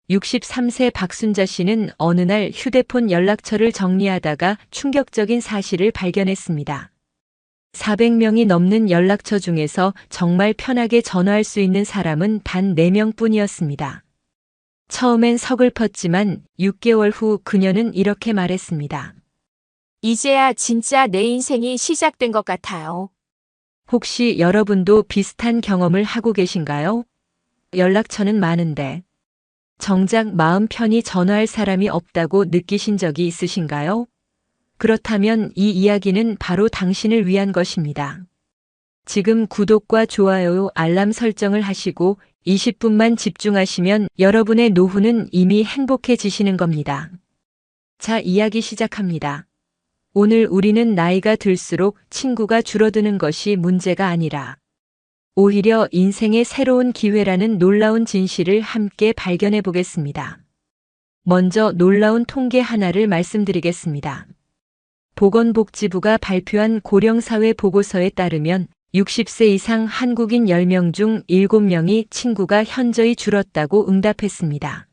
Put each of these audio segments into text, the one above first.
63세 박순자 씨는 어느 날 휴대폰 연락처를 정리하다가 충격적인 사실을 발견했습니다. 400명이 넘는 연락처 중에서 정말 편하게 전화할 수 있는 사람은 단 4명 뿐이었습니다. 처음엔 서글펐지만 6개월 후 그녀는 이렇게 말했습니다. 이제야 진짜 내 인생이 시작된 것 같아요. 혹시 여러분도 비슷한 경험을 하고 계신가요? 연락처는 많은데 정작 마음 편히 전화할 사람이 없다고 느끼신 적이 있으신가요? 그렇다면 이 이야기는 바로 당신을 위한 것입니다. 지금 구독과 좋아요, 알람 설정을 하시고 20분만 집중하시면 여러분의 노후는 이미 행복해지시는 겁니다. 자, 이야기 시작합니다. 오늘 우리는 나이가 들수록 친구가 줄어드는 것이 문제가 아니라 오히려 인생의 새로운 기회라는 놀라운 진실을 함께 발견해 보겠습니다. 먼저 놀라운 통계 하나를 말씀드리겠습니다. 보건복지부가 발표한 고령사회 보고서에 따르면 60세 이상 한국인 10명 중 7명이 친구가 현저히 줄었다고 응답했습니다.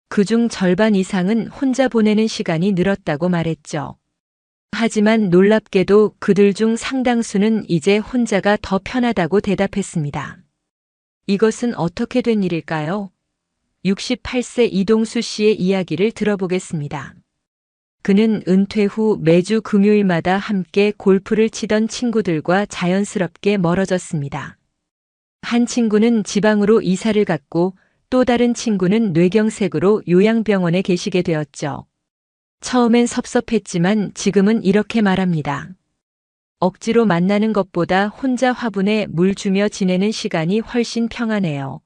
그중 절반 이상은 혼자 보내는 시간이 늘었다고 말했죠. 하지만 놀랍게도 그들 중 상당수는 이제 혼자가 더 편하다고 대답했습니다. 이것은 어떻게 된 일일까요? 68세 이동수 씨의 이야기를 들어보겠습니다. 그는 은퇴 후 매주 금요일마다 함께 골프를 치던 친구들과 자연스럽게 멀어졌습니다. 한 친구는 지방으로 이사를 갔고 또 다른 친구는 뇌경색으로 요양병원에 계시게 되었죠. 처음엔 섭섭했지만 지금은 이렇게 말합니다. 억지로 만나는 것보다 혼자 화분에 물 주며 지내는 시간이 훨씬 평안해요.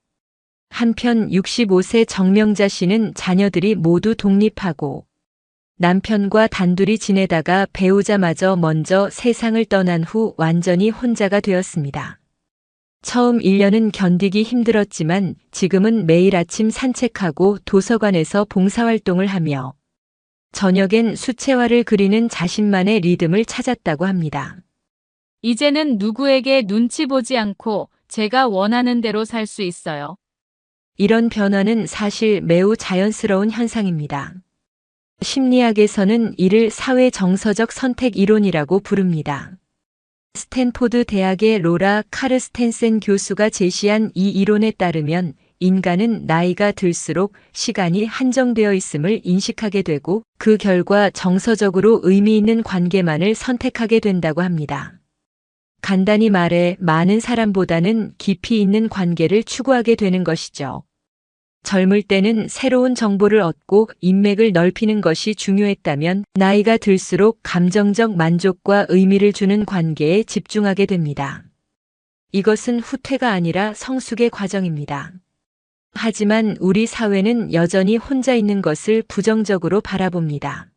한편 65세 정명자 씨는 자녀들이 모두 독립하고 남편과 단둘이 지내다가 배우자마저 먼저 세상을 떠난 후 완전히 혼자가 되었습니다. 처음 1년은 견디기 힘들었지만 지금은 매일 아침 산책하고 도서관에서 봉사활동을 하며 저녁엔 수채화를 그리는 자신만의 리듬을 찾았다고 합니다. 이제는 누구에게 눈치 보지 않고 제가 원하는 대로 살 수 있어요. 이런 변화는 사실 매우 자연스러운 현상입니다. 심리학에서는 이를 사회 정서적 선택 이론이라고 부릅니다. 스탠포드 대학의 로라 카르스텐센 교수가 제시한 이 이론에 따르면 인간은 나이가 들수록 시간이 한정되어 있음을 인식하게 되고 그 결과 정서적으로 의미 있는 관계만을 선택하게 된다고 합니다. 간단히 말해 많은 사람보다는 깊이 있는 관계를 추구하게 되는 것이죠. 젊을 때는 새로운 정보를 얻고 인맥을 넓히는 것이 중요했다면 나이가 들수록 감정적 만족과 의미를 주는 관계에 집중하게 됩니다. 이것은 후퇴가 아니라 성숙의 과정입니다. 하지만 우리 사회는 여전히 혼자 있는 것을 부정적으로 바라봅니다.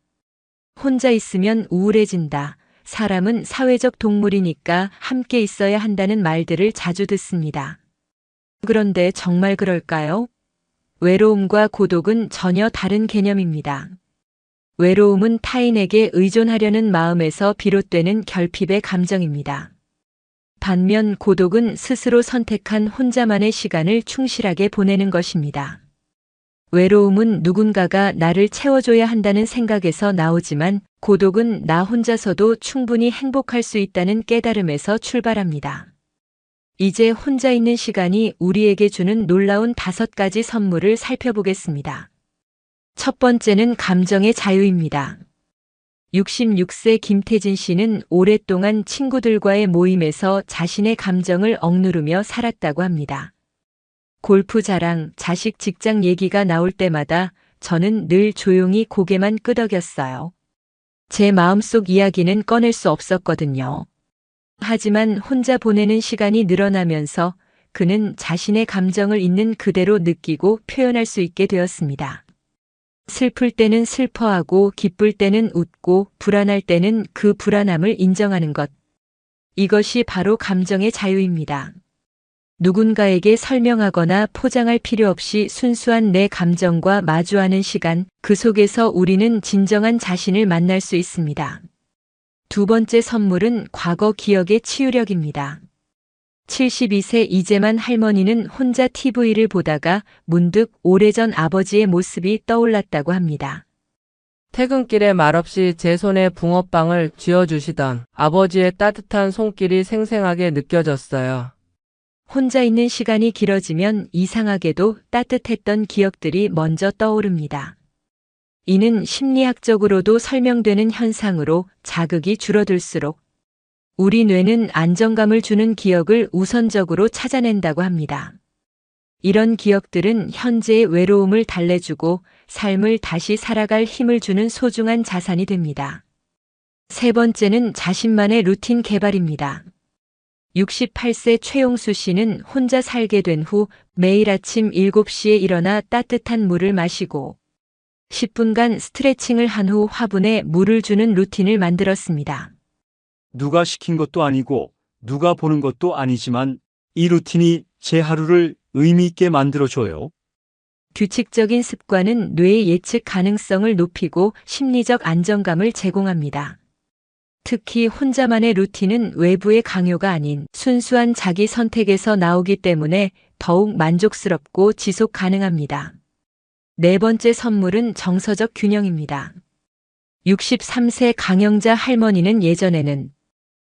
혼자 있으면 우울해진다. 사람은 사회적 동물이니까 함께 있어야 한다는 말들을 자주 듣습니다. 그런데 정말 그럴까요? 외로움과 고독은 전혀 다른 개념입니다. 외로움은 타인에게 의존하려는 마음에서 비롯되는 결핍의 감정입니다. 반면 고독은 스스로 선택한 혼자만의 시간을 충실하게 보내는 것입니다. 외로움은 누군가가 나를 채워줘야 한다는 생각에서 나오지만 고독은 나 혼자서도 충분히 행복할 수 있다는 깨달음에서 출발합니다. 이제 혼자 있는 시간이 우리에게 주는 놀라운 5가지 선물을 살펴보겠습니다. 첫 번째는 감정의 자유입니다. 66세 김태진 씨는 오랫동안 친구들과의 모임에서 자신의 감정을 억누르며 살았다고 합니다. 골프 자랑, 자식 직장 얘기가 나올 때마다 저는 늘 조용히 고개만 끄덕였어요. 제 마음속 이야기는 꺼낼 수 없었거든요. 하지만 혼자 보내는 시간이 늘어나면서 그는 자신의 감정을 있는 그대로 느끼고 표현할 수 있게 되었습니다. 슬플 때는 슬퍼하고 기쁠 때는 웃고 불안할 때는 그 불안함을 인정하는 것. 이것이 바로 감정의 자유입니다. 누군가에게 설명하거나 포장할 필요 없이 순수한 내 감정과 마주하는 시간, 그 속에서 우리는 진정한 자신을 만날 수 있습니다. 두 번째 선물은 과거 기억의 치유력입니다. 72세 이재만 할머니는 혼자 TV를 보다가 문득 오래전 아버지의 모습이 떠올랐다고 합니다. 퇴근길에 말없이 제 손에 붕어빵을 쥐어주시던 아버지의 따뜻한 손길이 생생하게 느껴졌어요. 혼자 있는 시간이 길어지면 이상하게도 따뜻했던 기억들이 먼저 떠오릅니다. 이는 심리학적으로도 설명되는 현상으로 자극이 줄어들수록 우리 뇌는 안정감을 주는 기억을 우선적으로 찾아낸다고 합니다. 이런 기억들은 현재의 외로움을 달래주고 삶을 다시 살아갈 힘을 주는 소중한 자산이 됩니다. 세 번째는 자신만의 루틴 개발입니다. 68세 최용수 씨는 혼자 살게 된 후 매일 아침 7시에 일어나 따뜻한 물을 마시고 10분간 스트레칭을 한 후 화분에 물을 주는 루틴을 만들었습니다. 누가 시킨 것도 아니고 누가 보는 것도 아니지만 이 루틴이 제 하루를 의미 있게 만들어줘요. 규칙적인 습관은 뇌의 예측 가능성을 높이고 심리적 안정감을 제공합니다. 특히 혼자만의 루틴은 외부의 강요가 아닌 순수한 자기 선택에서 나오기 때문에 더욱 만족스럽고 지속 가능합니다. 네 번째 선물은 정서적 균형입니다. 63세 강영자 할머니는 예전에는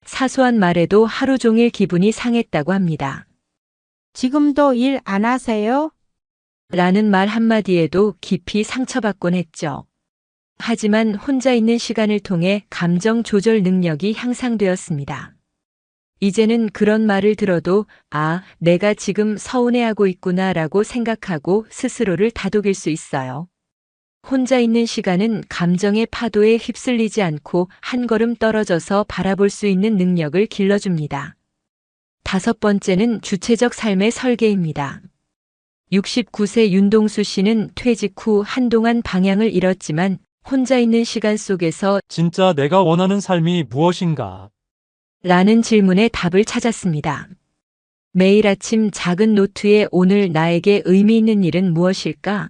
사소한 말에도 하루 종일 기분이 상했다고 합니다. 지금도 일 안 하세요? 라는 말 한마디에도 깊이 상처받곤 했죠. 하지만 혼자 있는 시간을 통해 감정 조절 능력이 향상되었습니다. 이제는 그런 말을 들어도 내가 지금 서운해하고 있구나 라고 생각하고 스스로를 다독일 수 있어요. 혼자 있는 시간은 감정의 파도에 휩쓸리지 않고 한 걸음 떨어져서 바라볼 수 있는 능력을 길러줍니다. 다섯 번째는 주체적 삶의 설계입니다. 69세 윤동수 씨는 퇴직 후 한동안 방향을 잃었지만 혼자 있는 시간 속에서 진짜 내가 원하는 삶이 무엇인가? 라는 질문에 답을 찾았습니다. 매일 아침 작은 노트에 오늘 나에게 의미 있는 일은 무엇일까?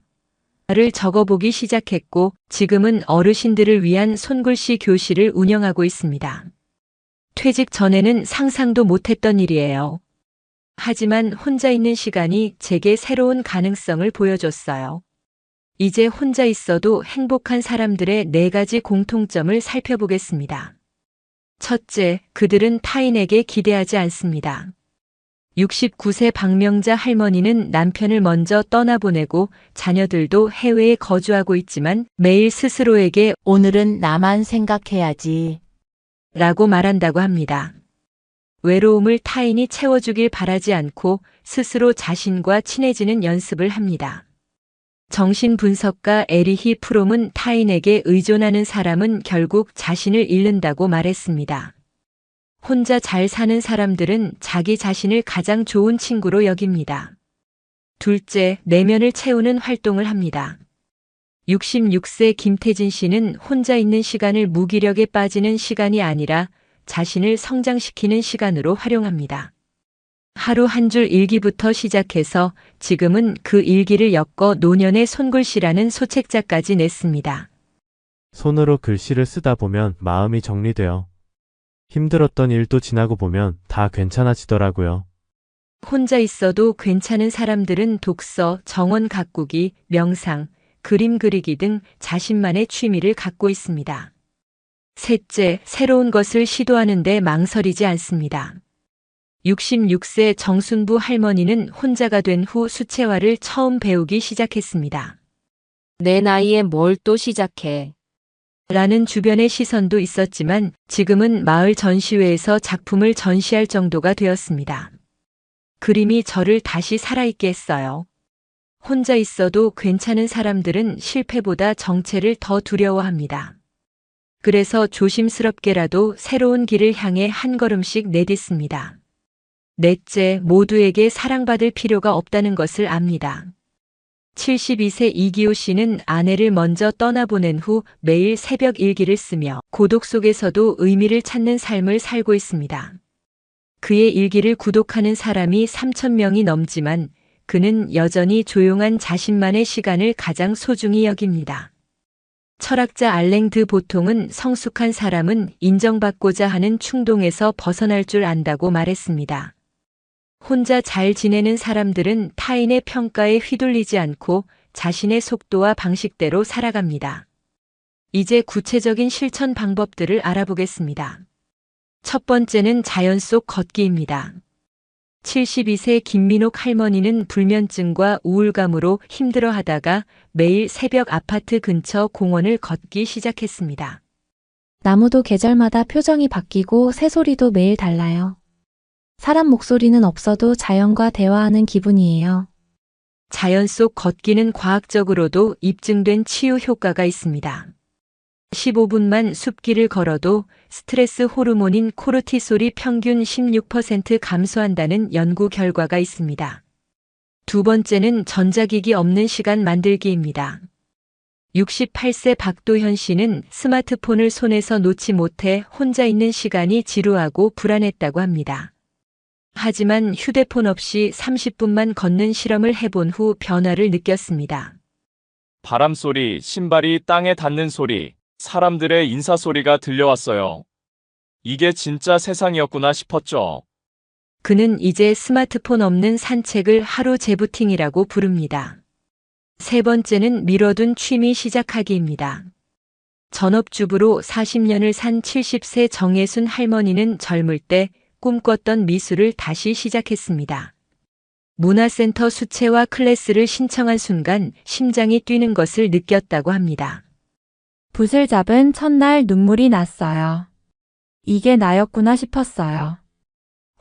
를 적어보기 시작했고 지금은 어르신들을 위한 손글씨 교실을 운영하고 있습니다. 퇴직 전에는 상상도 못했던 일이에요. 하지만 혼자 있는 시간이 제게 새로운 가능성을 보여줬어요. 이제 혼자 있어도 행복한 사람들의 4가지 공통점을 살펴보겠습니다. 첫째, 그들은 타인에게 기대하지 않습니다. 69세 박명자 할머니는 남편을 먼저 떠나보내고 자녀들도 해외에 거주하고 있지만 매일 스스로에게 오늘은 나만 생각해야지. 라고 말한다고 합니다. 외로움을 타인이 채워주길 바라지 않고 스스로 자신과 친해지는 연습을 합니다. 정신분석가 에리히 프롬은 타인에게 의존하는 사람은 결국 자신을 잃는다고 말했습니다. 혼자 잘 사는 사람들은 자기 자신을 가장 좋은 친구로 여깁니다. 둘째, 내면을 채우는 활동을 합니다. 66세 김태진 씨는 혼자 있는 시간을 무기력에 빠지는 시간이 아니라 자신을 성장시키는 시간으로 활용합니다. 하루 한 줄 일기부터 시작해서 지금은 그 일기를 엮어 노년의 손글씨라는 소책자까지 냈습니다. 손으로 글씨를 쓰다 보면 마음이 정리돼요. 힘들었던 일도 지나고 보면 다 괜찮아지더라고요. 혼자 있어도 괜찮은 사람들은 독서, 정원 가꾸기, 명상, 그림 그리기 등 자신만의 취미를 갖고 있습니다. 셋째, 새로운 것을 시도하는데 망설이지 않습니다. 66세 정순부 할머니는 혼자가 된 후 수채화를 처음 배우기 시작했습니다. 내 나이에 뭘 또 시작해. 라는 주변의 시선도 있었지만 지금은 마을 전시회에서 작품을 전시할 정도가 되었습니다. 그림이 저를 다시 살아있게 했어요. 혼자 있어도 괜찮은 사람들은 실패보다 정체를 더 두려워합니다. 그래서 조심스럽게라도 새로운 길을 향해 한 걸음씩 내딛습니다. 넷째, 모두에게 사랑받을 필요가 없다는 것을 압니다. 72세 이기호 씨는 아내를 먼저 떠나보낸 후 매일 새벽 일기를 쓰며 고독 속에서도 의미를 찾는 삶을 살고 있습니다. 그의 일기를 구독하는 사람이 3,000명이 넘지만 그는 여전히 조용한 자신만의 시간을 가장 소중히 여깁니다. 철학자 알랭 드 보통은 성숙한 사람은 인정받고자 하는 충동에서 벗어날 줄 안다고 말했습니다. 혼자 잘 지내는 사람들은 타인의 평가에 휘둘리지 않고 자신의 속도와 방식대로 살아갑니다. 이제 구체적인 실천 방법들을 알아보겠습니다. 첫 번째는 자연 속 걷기입니다. 72세 김민옥 할머니는 불면증과 우울감으로 힘들어 하다가 매일 새벽 아파트 근처 공원을 걷기 시작했습니다. 나무도 계절마다 표정이 바뀌고 새소리도 매일 달라요. 사람 목소리는 없어도 자연과 대화하는 기분이에요. 자연 속 걷기는 과학적으로도 입증된 치유 효과가 있습니다. 15분만 숲길을 걸어도 스트레스 호르몬인 코르티솔이 평균 16% 감소한다는 연구 결과가 있습니다. 두 번째는 전자기기 없는 시간 만들기입니다. 68세 박도현 씨는 스마트폰을 손에서 놓지 못해 혼자 있는 시간이 지루하고 불안했다고 합니다. 하지만 휴대폰 없이 30분만 걷는 실험을 해본 후 변화를 느꼈습니다. 바람 소리, 신발이 땅에 닿는 소리, 사람들의 인사 소리가 들려왔어요. 이게 진짜 세상이었구나 싶었죠. 그는 이제 스마트폰 없는 산책을 하루 재부팅이라고 부릅니다. 세 번째는 미뤄둔 취미 시작하기입니다. 전업주부로 40년을 산 70세 정혜순 할머니는 젊을 때 꿈꿨던 미술을 다시 시작했습니다. 문화센터 수채화 클래스를 신청한 순간 심장이 뛰는 것을 느꼈다고 합니다. 붓을 잡은 첫날 눈물이 났어요. 이게 나였구나 싶었어요.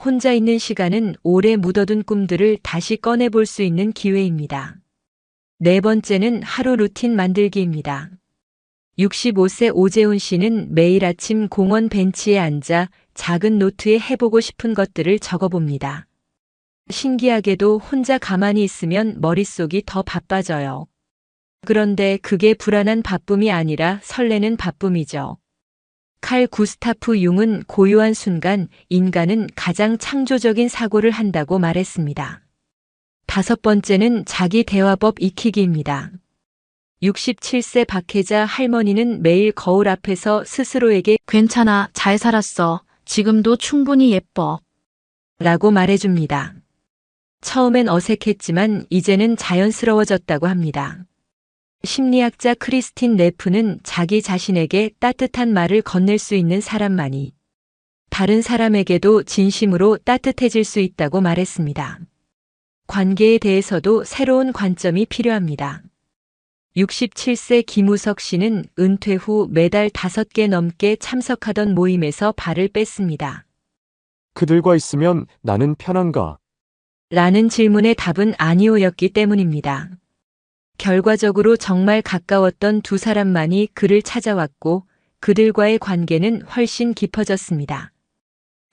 혼자 있는 시간은 오래 묻어둔 꿈들을 다시 꺼내볼 수 있는 기회입니다. 네 번째는 하루 루틴 만들기입니다. 65세 오재훈 씨는 매일 아침 공원 벤치에 앉아 작은 노트에 해보고 싶은 것들을 적어봅니다. 신기하게도 혼자 가만히 있으면 머릿속이 더 바빠져요. 그런데 그게 불안한 바쁨이 아니라 설레는 바쁨이죠. 칼 구스타프 융은 고요한 순간 인간은 가장 창조적인 사고를 한다고 말했습니다. 다섯 번째는 자기 대화법 익히기입니다. 67세 박혜자 할머니는 매일 거울 앞에서 스스로에게 괜찮아, 잘 살았어. 지금도 충분히 예뻐. 라고 말해줍니다. 처음엔 어색했지만 이제는 자연스러워졌다고 합니다. 심리학자 크리스틴 네프는 자기 자신에게 따뜻한 말을 건넬 수 있는 사람만이 다른 사람에게도 진심으로 따뜻해질 수 있다고 말했습니다. 관계에 대해서도 새로운 관점이 필요합니다. 67세 김우석 씨는 은퇴 후 매달 5개 넘게 참석하던 모임에서 발을 뺐습니다. 그들과 있으면 나는 편한가? 라는 질문의 답은 아니오였기 때문입니다. 결과적으로 정말 가까웠던 두 사람만이 그를 찾아왔고 그들과의 관계는 훨씬 깊어졌습니다.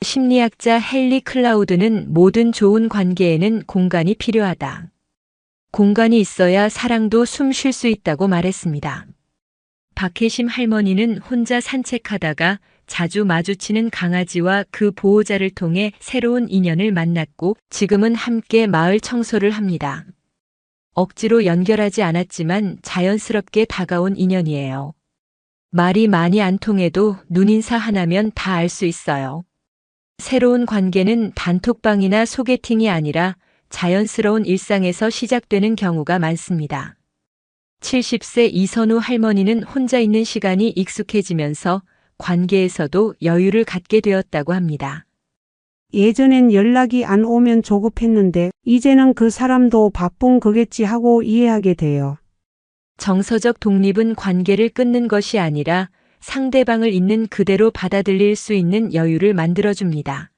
심리학자 헨리 클라우드는 모든 좋은 관계에는 공간이 필요하다. 공간이 있어야 사랑도 숨 쉴 수 있다고 말했습니다. 박혜심 할머니는 혼자 산책하다가 자주 마주치는 강아지와 그 보호자를 통해 새로운 인연을 만났고 지금은 함께 마을 청소를 합니다. 억지로 연결하지 않았지만 자연스럽게 다가온 인연이에요. 말이 많이 안 통해도 눈인사 하나면 다 알 수 있어요. 새로운 관계는 단톡방이나 소개팅이 아니라 자연스러운 일상에서 시작되는 경우가 많습니다. 70세 이선우 할머니는 혼자 있는 시간이 익숙해지면서 관계에서도 여유를 갖게 되었다고 합니다. 예전엔 연락이 안 오면 조급했는데 이제는 그 사람도 바쁜 거겠지 하고 이해하게 돼요. 정서적 독립은 관계를 끊는 것이 아니라 상대방을 있는 그대로 받아들일 수 있는 여유를 만들어줍니다.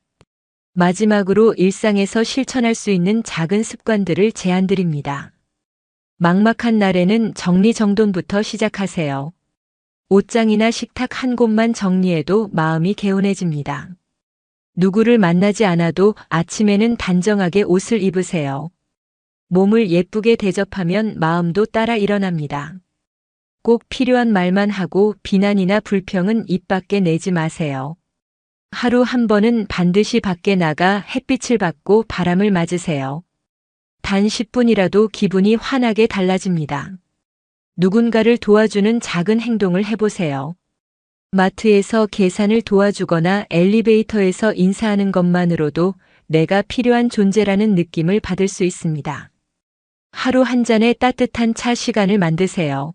마지막으로 일상에서 실천할 수 있는 작은 습관들을 제안드립니다. 막막한 날에는 정리정돈부터 시작하세요. 옷장이나 식탁 한 곳만 정리해도 마음이 개운해집니다. 누구를 만나지 않아도 아침에는 단정하게 옷을 입으세요. 몸을 예쁘게 대접하면 마음도 따라 일어납니다. 꼭 필요한 말만 하고 비난이나 불평은 입 밖에 내지 마세요. 하루 한 번은 반드시 밖에 나가 햇빛을 받고 바람을 맞으세요. 단 10분이라도 기분이 환하게 달라집니다. 누군가를 도와주는 작은 행동을 해보세요. 마트에서 계산을 도와주거나 엘리베이터에서 인사하는 것만으로도 내가 필요한 존재라는 느낌을 받을 수 있습니다. 하루 한 잔의 따뜻한 차 시간을 만드세요.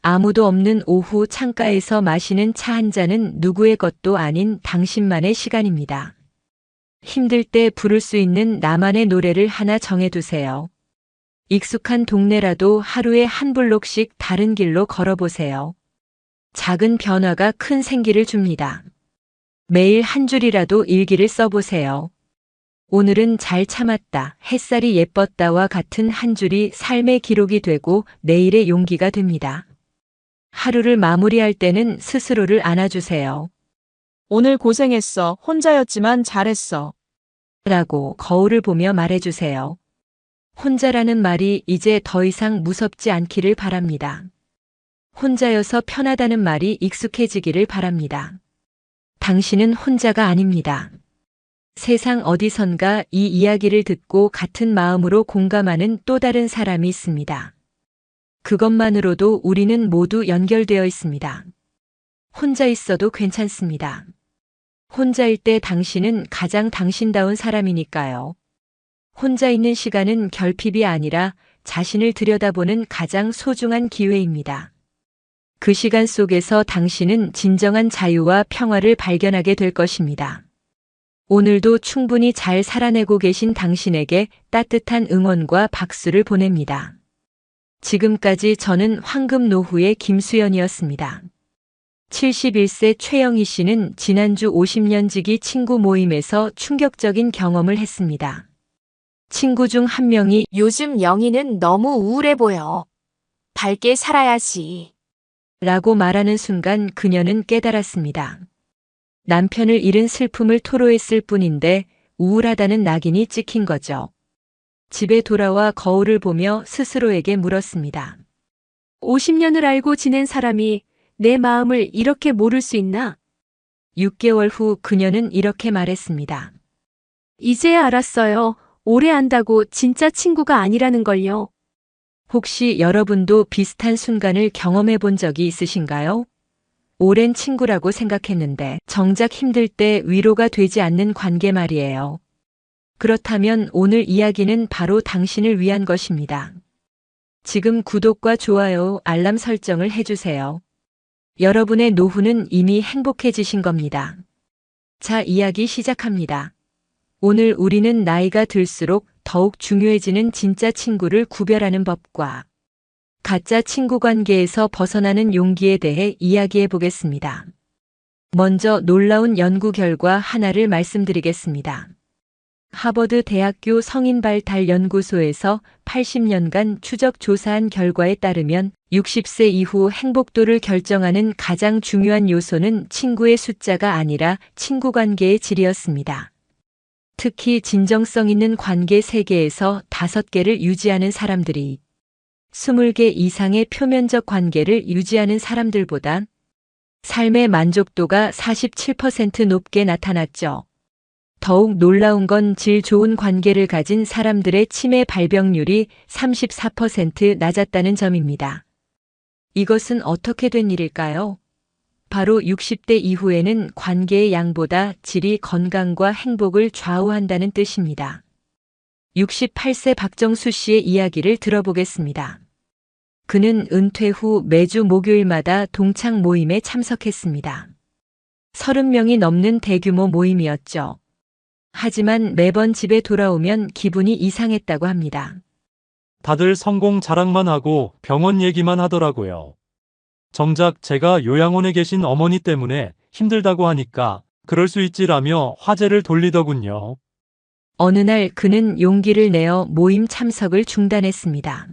아무도 없는 오후 창가에서 마시는 차 한 잔은 누구의 것도 아닌 당신만의 시간입니다. 힘들 때 부를 수 있는 나만의 노래를 하나 정해두세요. 익숙한 동네라도 하루에 한 블록씩 다른 길로 걸어보세요. 작은 변화가 큰 생기를 줍니다. 매일 한 줄이라도 일기를 써보세요. 오늘은 잘 참았다, 햇살이 예뻤다와 같은 한 줄이 삶의 기록이 되고 내일의 용기가 됩니다. 하루를 마무리할 때는 스스로를 안아주세요. 오늘 고생했어. 혼자였지만 잘했어. 라고 거울을 보며 말해주세요. 혼자라는 말이 이제 더 이상 무섭지 않기를 바랍니다. 혼자여서 편하다는 말이 익숙해지기를 바랍니다. 당신은 혼자가 아닙니다. 세상 어디선가 이 이야기를 듣고 같은 마음으로 공감하는 또 다른 사람이 있습니다. 그것만으로도 우리는 모두 연결되어 있습니다. 혼자 있어도 괜찮습니다. 혼자일 때 당신은 가장 당신다운 사람이니까요. 혼자 있는 시간은 결핍이 아니라 자신을 들여다보는 가장 소중한 기회입니다. 그 시간 속에서 당신은 진정한 자유와 평화를 발견하게 될 것입니다. 오늘도 충분히 잘 살아내고 계신 당신에게 따뜻한 응원과 박수를 보냅니다. 지금까지 저는 황금노후의 김수연이었습니다. 71세 최영희 씨는 지난주 50년지기 친구 모임에서 충격적인 경험을 했습니다. 친구 중 한 명이 요즘 영희는 너무 우울해 보여. 밝게 살아야지. 라고 말하는 순간 그녀는 깨달았습니다. 남편을 잃은 슬픔을 토로했을 뿐인데 우울하다는 낙인이 찍힌 거죠. 집에 돌아와 거울을 보며 스스로에게 물었습니다. 50년을 알고 지낸 사람이 내 마음을 이렇게 모를 수 있나? 6개월 후 그녀는 이렇게 말했습니다. 이제야 알았어요. 오래 안다고 진짜 친구가 아니라는 걸요. 혹시 여러분도 비슷한 순간을 경험해 본 적이 있으신가요? 오랜 친구라고 생각했는데 정작 힘들 때 위로가 되지 않는 관계 말이에요. 그렇다면 오늘 이야기는 바로 당신을 위한 것입니다. 지금 구독과 좋아요, 알람 설정을 해주세요. 여러분의 노후는 이미 행복해지신 겁니다. 자, 이야기 시작합니다. 오늘 우리는 나이가 들수록 더욱 중요해지는 진짜 친구를 구별하는 법과 가짜 친구 관계에서 벗어나는 용기에 대해 이야기해 보겠습니다. 먼저 놀라운 연구 결과 하나를 말씀드리겠습니다. 하버드 대학교 성인발달 연구소에서 80년간 추적 조사한 결과에 따르면 60세 이후 행복도를 결정하는 가장 중요한 요소는 친구의 숫자가 아니라 친구 관계의 질이었습니다. 특히 진정성 있는 관계 세계에서 5개를 유지하는 사람들이 20개 이상의 표면적 관계를 유지하는 사람들보다 삶의 만족도가 47% 높게 나타났죠. 더욱 놀라운 건 질 좋은 관계를 가진 사람들의 치매 발병률이 34% 낮았다는 점입니다. 이것은 어떻게 된 일일까요? 바로 60대 이후에는 관계의 양보다 질이 건강과 행복을 좌우한다는 뜻입니다. 68세 박정수 씨의 이야기를 들어보겠습니다. 그는 은퇴 후 매주 목요일마다 동창 모임에 참석했습니다. 30명이 넘는 대규모 모임이었죠. 하지만 매번 집에 돌아오면 기분이 이상했다고 합니다. 다들 성공 자랑만 하고 병원 얘기만 하더라고요. 정작 제가 요양원에 계신 어머니 때문에 힘들다고 하니까 그럴 수 있지라며 화제를 돌리더군요. 어느 날 그는 용기를 내어 모임 참석을 중단했습니다.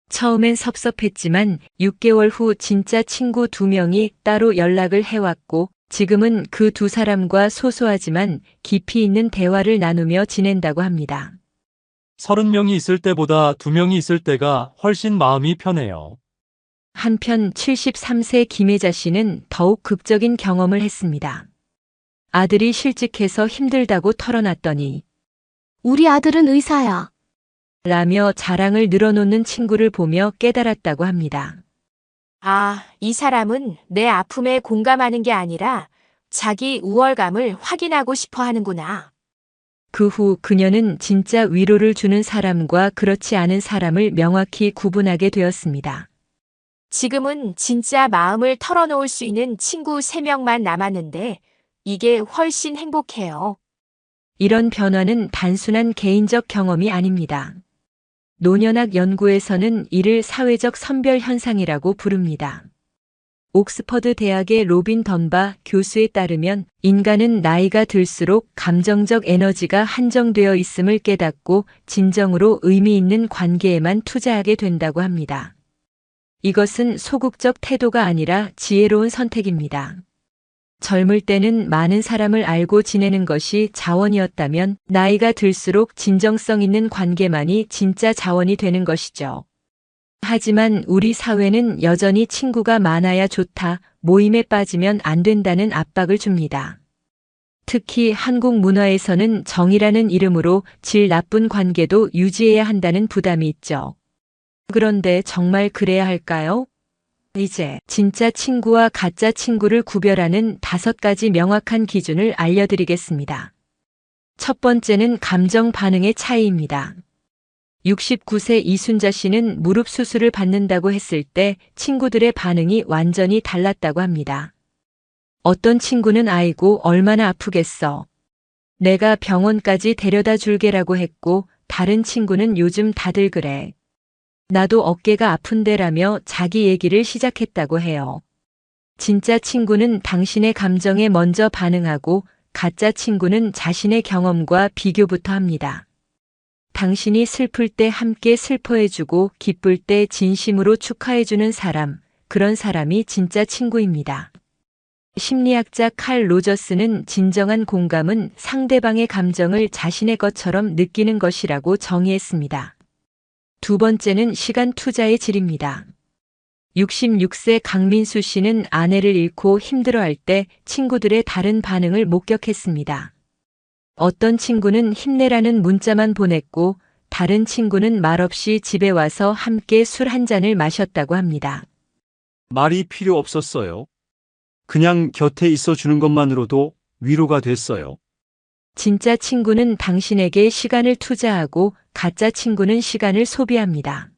처음엔 섭섭했지만 6개월 후 진짜 친구 2명이 따로 연락을 해왔고 지금은 그 2사람과 소소하지만 깊이 있는 대화를 나누며 지낸다고 합니다. 30명이 있을 때보다 2명이 있을 때가 훨씬 마음이 편해요. 한편 73세 김혜자 씨는 더욱 극적인 경험을 했습니다. 아들이 실직해서 힘들다고 털어놨더니 우리 아들은 의사야. 라며 자랑을 늘어놓는 친구를 보며 깨달았다고 합니다. 아, 이 사람은 내 아픔에 공감하는 게 아니라 자기 우월감을 확인하고 싶어 하는구나. 그 후 그녀는 진짜 위로를 주는 사람과 그렇지 않은 사람을 명확히 구분하게 되었습니다. 지금은 진짜 마음을 털어놓을 수 있는 친구 3명만 남았는데 이게 훨씬 행복해요. 이런 변화는 단순한 개인적 경험이 아닙니다. 노년학 연구에서는 이를 사회적 선별 현상이라고 부릅니다. 옥스퍼드 대학의 로빈 던바 교수에 따르면 인간은 나이가 들수록 감정적 에너지가 한정되어 있음을 깨닫고 진정으로 의미 있는 관계에만 투자하게 된다고 합니다. 이것은 소극적 태도가 아니라 지혜로운 선택입니다. 젊을 때는 많은 사람을 알고 지내는 것이 자원이었다면 나이가 들수록 진정성 있는 관계만이 진짜 자원이 되는 것이죠. 하지만 우리 사회는 여전히 친구가 많아야 좋다, 모임에 빠지면 안 된다는 압박을 줍니다. 특히 한국 문화에서는 정이라는 이름으로 질 나쁜 관계도 유지해야 한다는 부담이 있죠. 그런데 정말 그래야 할까요? 이제 진짜 친구와 가짜 친구를 구별하는 5가지 명확한 기준을 알려드리겠습니다. 첫 번째는 감정 반응의 차이입니다. 69세 이순자 씨는 무릎 수술을 받는다고 했을 때 친구들의 반응이 완전히 달랐다고 합니다. 어떤 친구는 아이고 얼마나 아프겠어. 내가 병원까지 데려다 줄게라고 했고 다른 친구는 요즘 다들 그래. 나도 어깨가 아픈데라며 자기 얘기를 시작했다고 해요. 진짜 친구는 당신의 감정에 먼저 반응하고 가짜 친구는 자신의 경험과 비교부터 합니다. 당신이 슬플 때 함께 슬퍼해주고 기쁠 때 진심으로 축하해주는 사람, 그런 사람이 진짜 친구입니다. 심리학자 칼 로저스는 진정한 공감은 상대방의 감정을 자신의 것처럼 느끼는 것이라고 정의했습니다. 두 번째는 시간 투자의 질입니다. 66세 강민수 씨는 아내를 잃고 힘들어할 때 친구들의 다른 반응을 목격했습니다. 어떤 친구는 힘내라는 문자만 보냈고 다른 친구는 말없이 집에 와서 함께 술 한 잔을 마셨다고 합니다. 말이 필요 없었어요. 그냥 곁에 있어 주는 것만으로도 위로가 됐어요. 진짜 친구는 당신에게 시간을 투자하고 가짜 친구는 시간을 소비합니다.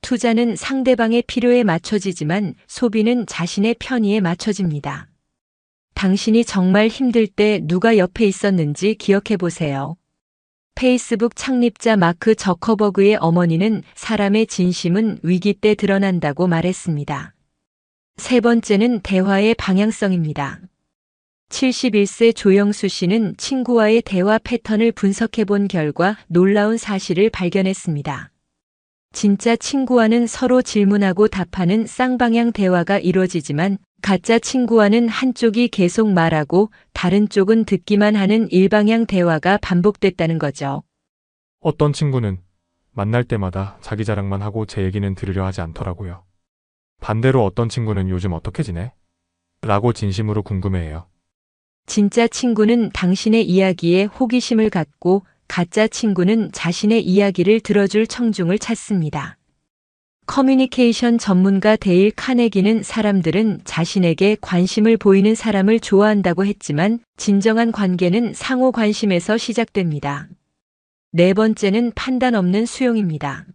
투자는 상대방의 필요에 맞춰지지만 소비는 자신의 편의에 맞춰집니다. 당신이 정말 힘들 때 누가 옆에 있었는지 기억해 보세요. 페이스북 창립자 마크 저커버그의 어머니는 사람의 진심은 위기 때 드러난다고 말했습니다. 세 번째는 대화의 방향성입니다. 71세 조영수 씨는 친구와의 대화 패턴을 분석해 본 결과 놀라운 사실을 발견했습니다. 진짜 친구와는 서로 질문하고 답하는 쌍방향 대화가 이루어지지만 가짜 친구와는 한쪽이 계속 말하고 다른 쪽은 듣기만 하는 일방향 대화가 반복됐다는 거죠. 어떤 친구는 만날 때마다 자기 자랑만 하고 제 얘기는 들으려 하지 않더라고요. 반대로 어떤 친구는 요즘 어떻게 지내? 라고 진심으로 궁금해해요. 진짜 친구는 당신의 이야기에 호기심을 갖고 가짜 친구는 자신의 이야기를 들어줄 청중을 찾습니다. 커뮤니케이션 전문가 데일 카네기는 사람들은 자신에게 관심을 보이는 사람을 좋아한다고 했지만 진정한 관계는 상호 관심에서 시작됩니다. 네 번째는 판단 없는 수용입니다.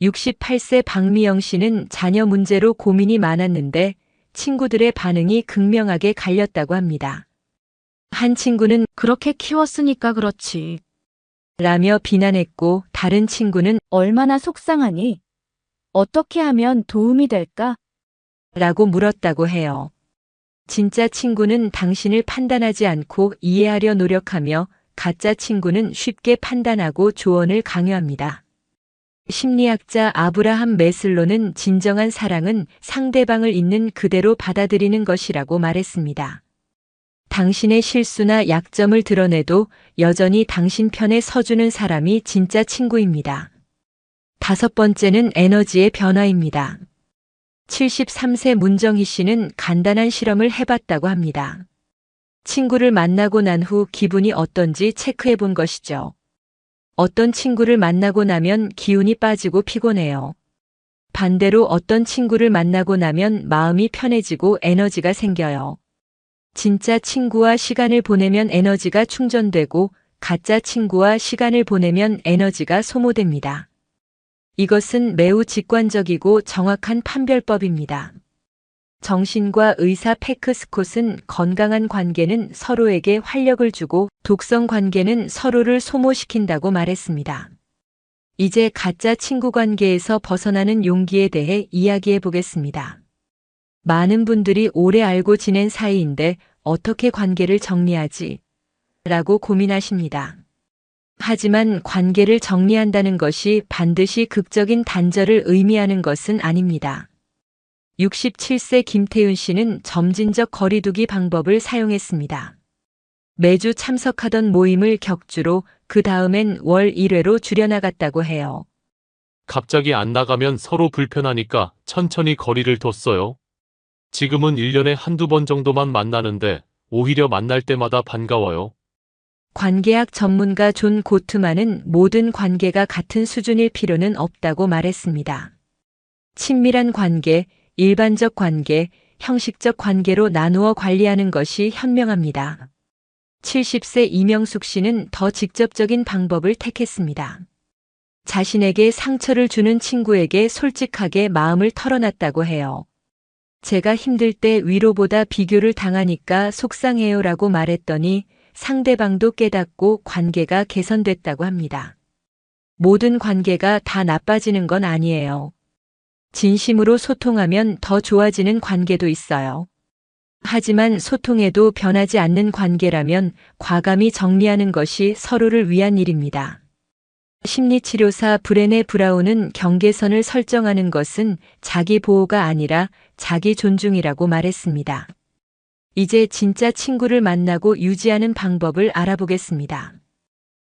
68세 박미영 씨는 자녀 문제로 고민이 많았는데 친구들의 반응이 극명하게 갈렸다고 합니다. 한 친구는 그렇게 키웠으니까 그렇지. 라며 비난했고 다른 친구는 얼마나 속상하니? 어떻게 하면 도움이 될까? 라고 물었다고 해요. 진짜 친구는 당신을 판단하지 않고 이해하려 노력하며 가짜 친구는 쉽게 판단하고 조언을 강요합니다. 심리학자 아브라함 매슬로는 진정한 사랑은 상대방을 있는 그대로 받아들이는 것이라고 말했습니다. 당신의 실수나 약점을 드러내도 여전히 당신 편에 서주는 사람이 진짜 친구입니다. 다섯 번째는 에너지의 변화입니다. 73세 문정희 씨는 간단한 실험을 해봤다고 합니다. 친구를 만나고 난 후 기분이 어떤지 체크해 본 것이죠. 어떤 친구를 만나고 나면 기운이 빠지고 피곤해요. 반대로 어떤 친구를 만나고 나면 마음이 편해지고 에너지가 생겨요. 진짜 친구와 시간을 보내면 에너지가 충전되고 가짜 친구와 시간을 보내면 에너지가 소모됩니다. 이것은 매우 직관적이고 정확한 판별법입니다. 정신과 의사 패크스콧은 건강한 관계는 서로에게 활력을 주고 독성 관계는 서로를 소모시킨다고 말했습니다. 이제 가짜 친구 관계에서 벗어나는 용기에 대해 이야기해 보겠습니다. 많은 분들이 오래 알고 지낸 사이인데 어떻게 관계를 정리하지? 라고 고민하십니다. 하지만 관계를 정리한다는 것이 반드시 극적인 단절을 의미하는 것은 아닙니다. 67세 김태윤 씨는 점진적 거리두기 방법을 사용했습니다. 매주 참석하던 모임을 격주로 그 다음엔 월 1회로 줄여나갔다고 해요. 갑자기 안 나가면 서로 불편하니까 천천히 거리를 뒀어요. 지금은 1년에 한두 번 정도만 만나는데 오히려 만날 때마다 반가워요. 관계학 전문가 존 고트만은 모든 관계가 같은 수준일 필요는 없다고 말했습니다. 친밀한 관계, 일반적 관계, 형식적 관계로 나누어 관리하는 것이 현명합니다. 70세 이명숙 씨는 더 직접적인 방법을 택했습니다. 자신에게 상처를 주는 친구에게 솔직하게 마음을 털어놨다고 해요. 제가 힘들 때 위로보다 비교를 당하니까 속상해요 라고 말했더니 상대방도 깨닫고 관계가 개선됐다고 합니다. 모든 관계가 다 나빠지는 건 아니에요. 진심으로 소통하면 더 좋아지는 관계도 있어요. 하지만 소통해도 변하지 않는 관계라면 과감히 정리하는 것이 서로를 위한 일입니다. 심리치료사 브레네 브라운은 경계선을 설정하는 것은 자기 보호가 아니라 자기 존중이라고 말했습니다. 이제 진짜 친구를 만나고 유지하는 방법을 알아보겠습니다.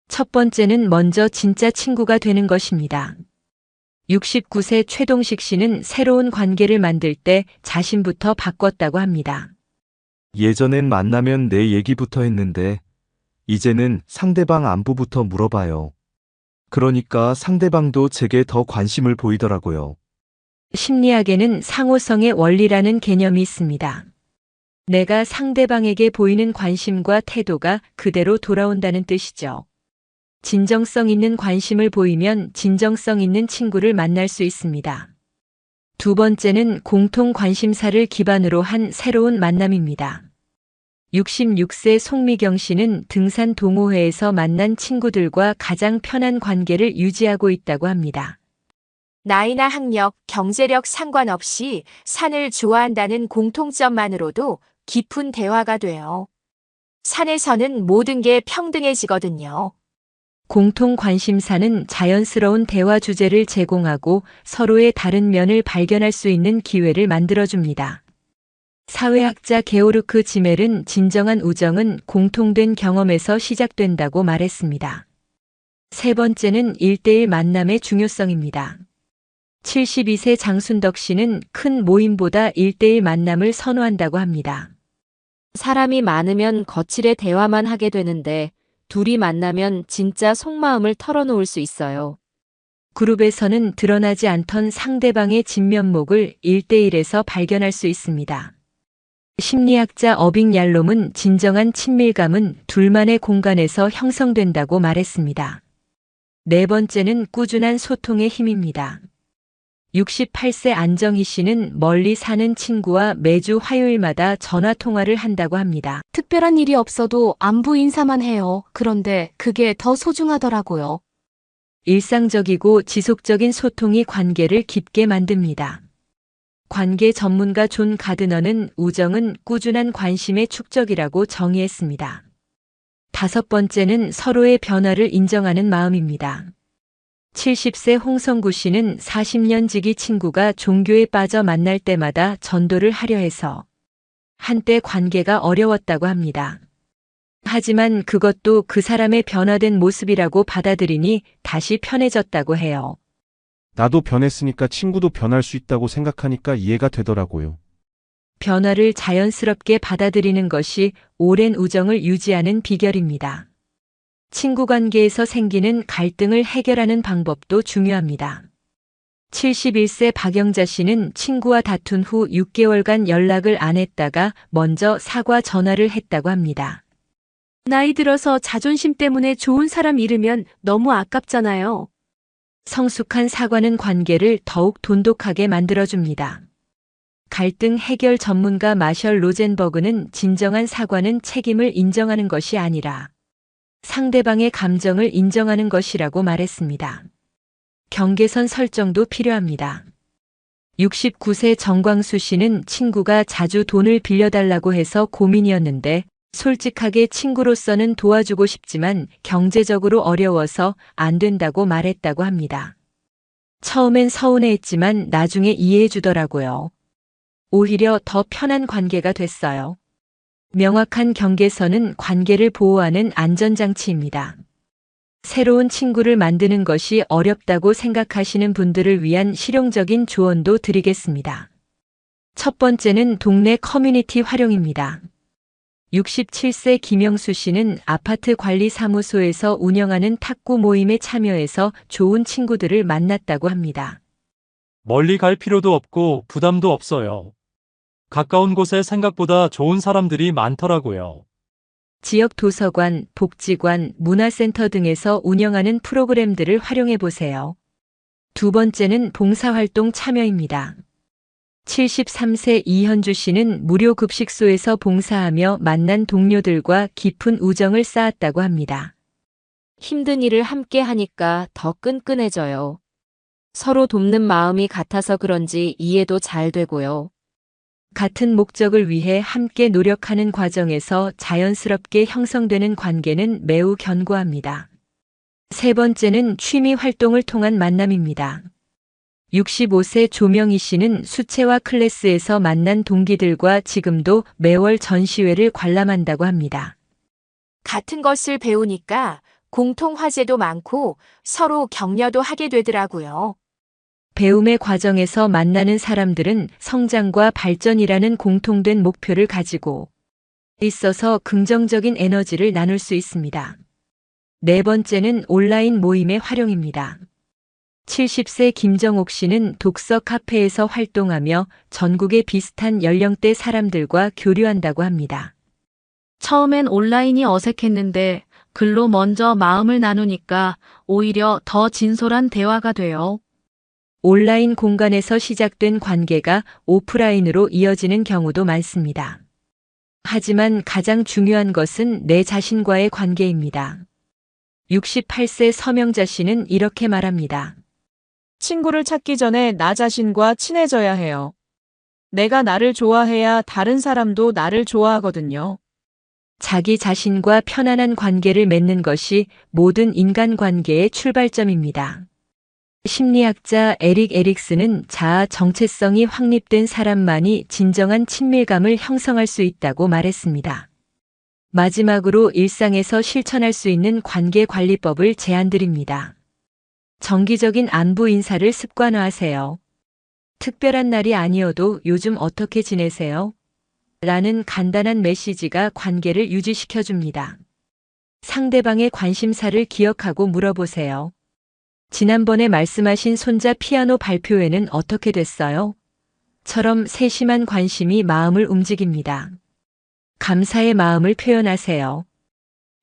첫 번째는 먼저 진짜 친구가 되는 것입니다. 69세 최동식 씨는 새로운 관계를 만들 때 자신부터 바꿨다고 합니다. 예전엔 만나면 내 얘기부터 했는데 이제는 상대방 안부부터 물어봐요. 그러니까 상대방도 제게 더 관심을 보이더라고요. 심리학에는 상호성의 원리라는 개념이 있습니다. 내가 상대방에게 보이는 관심과 태도가 그대로 돌아온다는 뜻이죠. 진정성 있는 관심을 보이면 진정성 있는 친구를 만날 수 있습니다. 두 번째는 공통 관심사를 기반으로 한 새로운 만남입니다. 66세 송미경 씨는 등산 동호회에서 만난 친구들과 가장 편한 관계를 유지하고 있다고 합니다. 나이나 학력, 경제력 상관없이 산을 좋아한다는 공통점만으로도 깊은 대화가 돼요. 산에서는 모든 게 평등해지거든요. 공통 관심사는 자연스러운 대화 주제를 제공하고 서로의 다른 면을 발견할 수 있는 기회를 만들어줍니다. 사회학자 게오르크 지멜은 진정한 우정은 공통된 경험에서 시작된다고 말했습니다. 세 번째는 1대1 만남의 중요성입니다. 72세 장순덕 씨는 큰 모임보다 1대1 만남을 선호한다고 합니다. 사람이 많으면 거칠의 대화만 하게 되는데 둘이 만나면 진짜 속마음을 털어놓을 수 있어요. 그룹에서는 드러나지 않던 상대방의 진면목을 1대1에서 발견할 수 있습니다. 심리학자 어빙 얄롬은 진정한 친밀감은 둘만의 공간에서 형성된다고 말했습니다. 네 번째는 꾸준한 소통의 힘입니다. 68세 안정희 씨는 멀리 사는 친구와 매주 화요일마다 전화 통화를 한다고 합니다. 특별한 일이 없어도 안부 인사만 해요. 그런데 그게 더 소중하더라고요. 일상적이고 지속적인 소통이 관계를 깊게 만듭니다. 관계 전문가 존 가드너는 우정은 꾸준한 관심의 축적이라고 정의했습니다. 다섯 번째는 서로의 변화를 인정하는 마음입니다. 70세 홍성구 씨는 40년 지기 친구가 종교에 빠져 만날 때마다 전도를 하려 해서 한때 관계가 어려웠다고 합니다. 하지만 그것도 그 사람의 변화된 모습이라고 받아들이니 다시 편해졌다고 해요. 나도 변했으니까 친구도 변할 수 있다고 생각하니까 이해가 되더라고요. 변화를 자연스럽게 받아들이는 것이 오랜 우정을 유지하는 비결입니다. 친구 관계에서 생기는 갈등을 해결하는 방법도 중요합니다. 71세 박영자 씨는 친구와 다툰 후 6개월간 연락을 안 했다가 먼저 사과 전화를 했다고 합니다. 나이 들어서 자존심 때문에 좋은 사람 잃으면 너무 아깝잖아요. 성숙한 사과는 관계를 더욱 돈독하게 만들어줍니다. 갈등 해결 전문가 마셜 로젠버그는 진정한 사과는 책임을 인정하는 것이 아니라 상대방의 감정을 인정하는 것이라고 말했습니다. 경계선 설정도 필요합니다. 69세 정광수 씨는 친구가 자주 돈을 빌려달라고 해서 고민이었는데 솔직하게 친구로서는 도와주고 싶지만 경제적으로 어려워서 안 된다고 말했다고 합니다. 처음엔 서운해했지만 나중에 이해해 주더라고요. 오히려 더 편한 관계가 됐어요. 명확한 경계선은 관계를 보호하는 안전장치입니다. 새로운 친구를 만드는 것이 어렵다고 생각하시는 분들을 위한 실용적인 조언도 드리겠습니다. 첫 번째는 동네 커뮤니티 활용입니다. 67세 김영수 씨는 아파트 관리 사무소에서 운영하는 탁구 모임에 참여해서 좋은 친구들을 만났다고 합니다. 멀리 갈 필요도 없고 부담도 없어요. 가까운 곳에 생각보다 좋은 사람들이 많더라고요. 지역 도서관, 복지관, 문화센터 등에서 운영하는 프로그램들을 활용해 보세요. 두 번째는 봉사활동 참여입니다. 73세 이현주 씨는 무료 급식소에서 봉사하며 만난 동료들과 깊은 우정을 쌓았다고 합니다. 힘든 일을 함께 하니까 더 끈끈해져요. 서로 돕는 마음이 같아서 그런지 이해도 잘 되고요. 같은 목적을 위해 함께 노력하는 과정에서 자연스럽게 형성되는 관계는 매우 견고합니다. 세 번째는 취미 활동을 통한 만남입니다. 65세 조명희 씨는 수채화 클래스에서 만난 동기들과 지금도 매월 전시회를 관람한다고 합니다. 같은 것을 배우니까 공통 화제도 많고 서로 격려도 하게 되더라고요. 배움의 과정에서 만나는 사람들은 성장과 발전이라는 공통된 목표를 가지고 있어서 긍정적인 에너지를 나눌 수 있습니다. 네 번째는 온라인 모임의 활용입니다. 70세 김정옥 씨는 독서 카페에서 활동하며 전국의 비슷한 연령대 사람들과 교류한다고 합니다. 처음엔 온라인이 어색했는데 글로 먼저 마음을 나누니까 오히려 더 진솔한 대화가 돼요. 온라인 공간에서 시작된 관계가 오프라인으로 이어지는 경우도 많습니다. 하지만 가장 중요한 것은 내 자신과의 관계입니다. 68세 서명자 씨는 이렇게 말합니다. 친구를 찾기 전에 나 자신과 친해져야 해요. 내가 나를 좋아해야 다른 사람도 나를 좋아하거든요. 자기 자신과 편안한 관계를 맺는 것이 모든 인간관계의 출발점입니다. 심리학자 에릭 에릭스는 자아 정체성이 확립된 사람만이 진정한 친밀감을 형성할 수 있다고 말했습니다. 마지막으로 일상에서 실천할 수 있는 관계 관리법을 제안드립니다. 정기적인 안부 인사를 습관화하세요. 특별한 날이 아니어도 요즘 어떻게 지내세요? 라는 간단한 메시지가 관계를 유지시켜줍니다. 상대방의 관심사를 기억하고 물어보세요. 지난번에 말씀하신 손자 피아노 발표회는 어떻게 됐어요? 처럼 세심한 관심이 마음을 움직입니다. 감사의 마음을 표현하세요.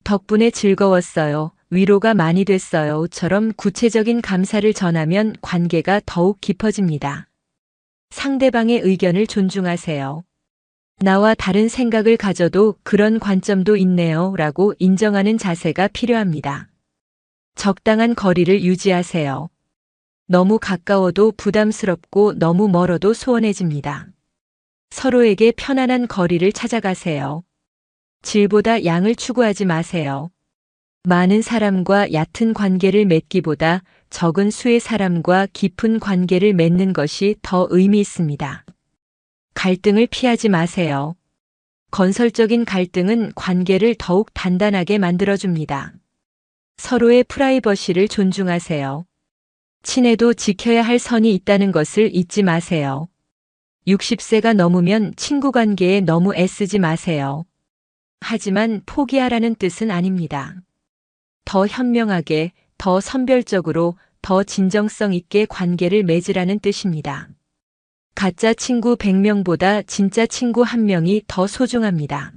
덕분에 즐거웠어요. 위로가 많이 됐어요.처럼 구체적인 감사를 전하면 관계가 더욱 깊어집니다. 상대방의 의견을 존중하세요. 나와 다른 생각을 가져도 그런 관점도 있네요. 라고 인정하는 자세가 필요합니다. 적당한 거리를 유지하세요. 너무 가까워도 부담스럽고 너무 멀어도 소원해집니다. 서로에게 편안한 거리를 찾아가세요. 질보다 양을 추구하지 마세요. 많은 사람과 얕은 관계를 맺기보다 적은 수의 사람과 깊은 관계를 맺는 것이 더 의미 있습니다. 갈등을 피하지 마세요. 건설적인 갈등은 관계를 더욱 단단하게 만들어줍니다. 서로의 프라이버시를 존중하세요. 친해도 지켜야 할 선이 있다는 것을 잊지 마세요. 60세가 넘으면 친구 관계에 너무 애쓰지 마세요. 하지만 포기하라는 뜻은 아닙니다. 더 현명하게, 더 선별적으로, 더 진정성 있게 관계를 맺으라는 뜻입니다. 가짜 친구 100명보다 진짜 친구 1명이 더 소중합니다.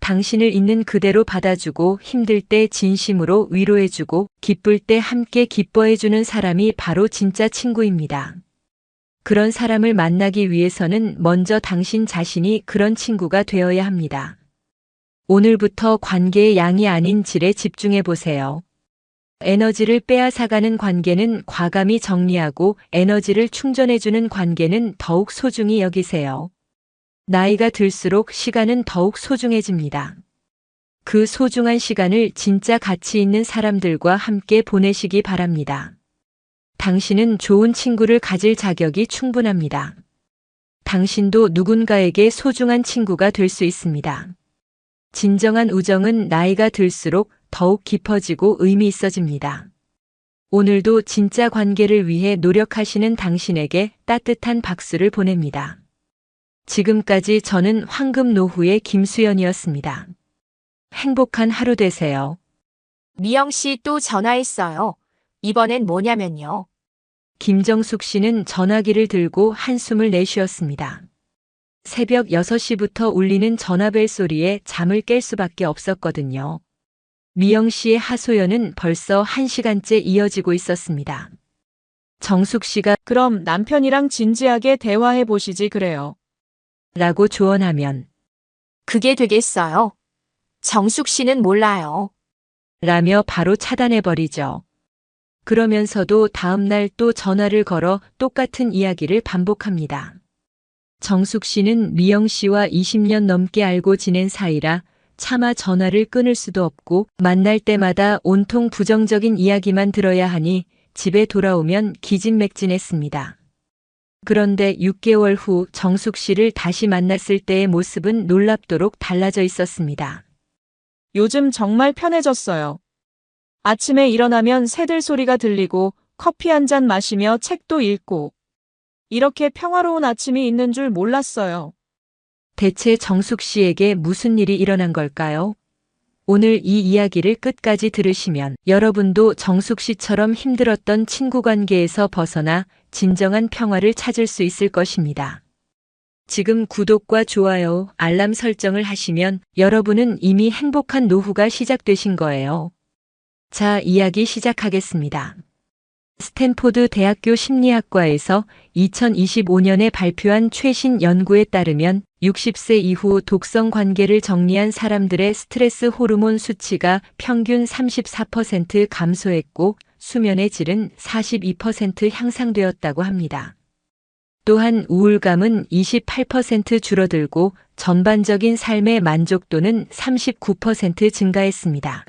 당신을 있는 그대로 받아주고 힘들 때 진심으로 위로해주고 기쁠 때 함께 기뻐해주는 사람이 바로 진짜 친구입니다. 그런 사람을 만나기 위해서는 먼저 당신 자신이 그런 친구가 되어야 합니다. 오늘부터 관계의 양이 아닌 질에 집중해 보세요. 에너지를 빼앗아가는 관계는 과감히 정리하고 에너지를 충전해주는 관계는 더욱 소중히 여기세요. 나이가 들수록 시간은 더욱 소중해집니다. 그 소중한 시간을 진짜 가치 있는 사람들과 함께 보내시기 바랍니다. 당신은 좋은 친구를 가질 자격이 충분합니다. 당신도 누군가에게 소중한 친구가 될 수 있습니다. 진정한 우정은 나이가 들수록 더욱 깊어지고 의미 있어집니다. 오늘도 진짜 관계를 위해 노력하시는 당신에게 따뜻한 박수를 보냅니다. 지금까지 저는 황금 노후의 김수연이었습니다. 행복한 하루 되세요. 미영 씨 또 전화했어요. 이번엔 뭐냐면요. 김정숙 씨는 전화기를 들고 한숨을 내쉬었습니다. 새벽 6시부터 울리는 전화벨 소리에 잠을 깰 수밖에 없었거든요. 미영 씨의 하소연은 벌써 1시간째 이어지고 있었습니다. 정숙 씨가 그럼 남편이랑 진지하게 대화해 보시지 그래요. 라고 조언하면 그게 되겠어요. 정숙 씨는 몰라요. 라며 바로 차단해버리죠. 그러면서도 다음날 또 전화를 걸어 똑같은 이야기를 반복합니다. 정숙 씨는 미영 씨와 20년 넘게 알고 지낸 사이라 차마 전화를 끊을 수도 없고 만날 때마다 온통 부정적인 이야기만 들어야 하니 집에 돌아오면 기진맥진했습니다. 그런데 6개월 후 정숙 씨를 다시 만났을 때의 모습은 놀랍도록 달라져 있었습니다. 요즘 정말 편해졌어요. 아침에 일어나면 새들 소리가 들리고 커피 한 잔 마시며 책도 읽고 이렇게 평화로운 아침이 있는 줄 몰랐어요. 대체 정숙 씨에게 무슨 일이 일어난 걸까요? 오늘 이 이야기를 끝까지 들으시면 여러분도 정숙 씨처럼 힘들었던 친구 관계에서 벗어나 진정한 평화를 찾을 수 있을 것입니다. 지금 구독과 좋아요, 알람 설정을 하시면 여러분은 이미 행복한 노후가 시작되신 거예요. 자, 이야기 시작하겠습니다. 스탠포드 대학교 심리학과에서 2025년에 발표한 최신 연구에 따르면 60세 이후 독성 관계를 정리한 사람들의 스트레스 호르몬 수치가 평균 34% 감소했고 수면의 질은 42% 향상되었다고 합니다. 또한 우울감은 28% 줄어들고 전반적인 삶의 만족도는 39% 증가했습니다.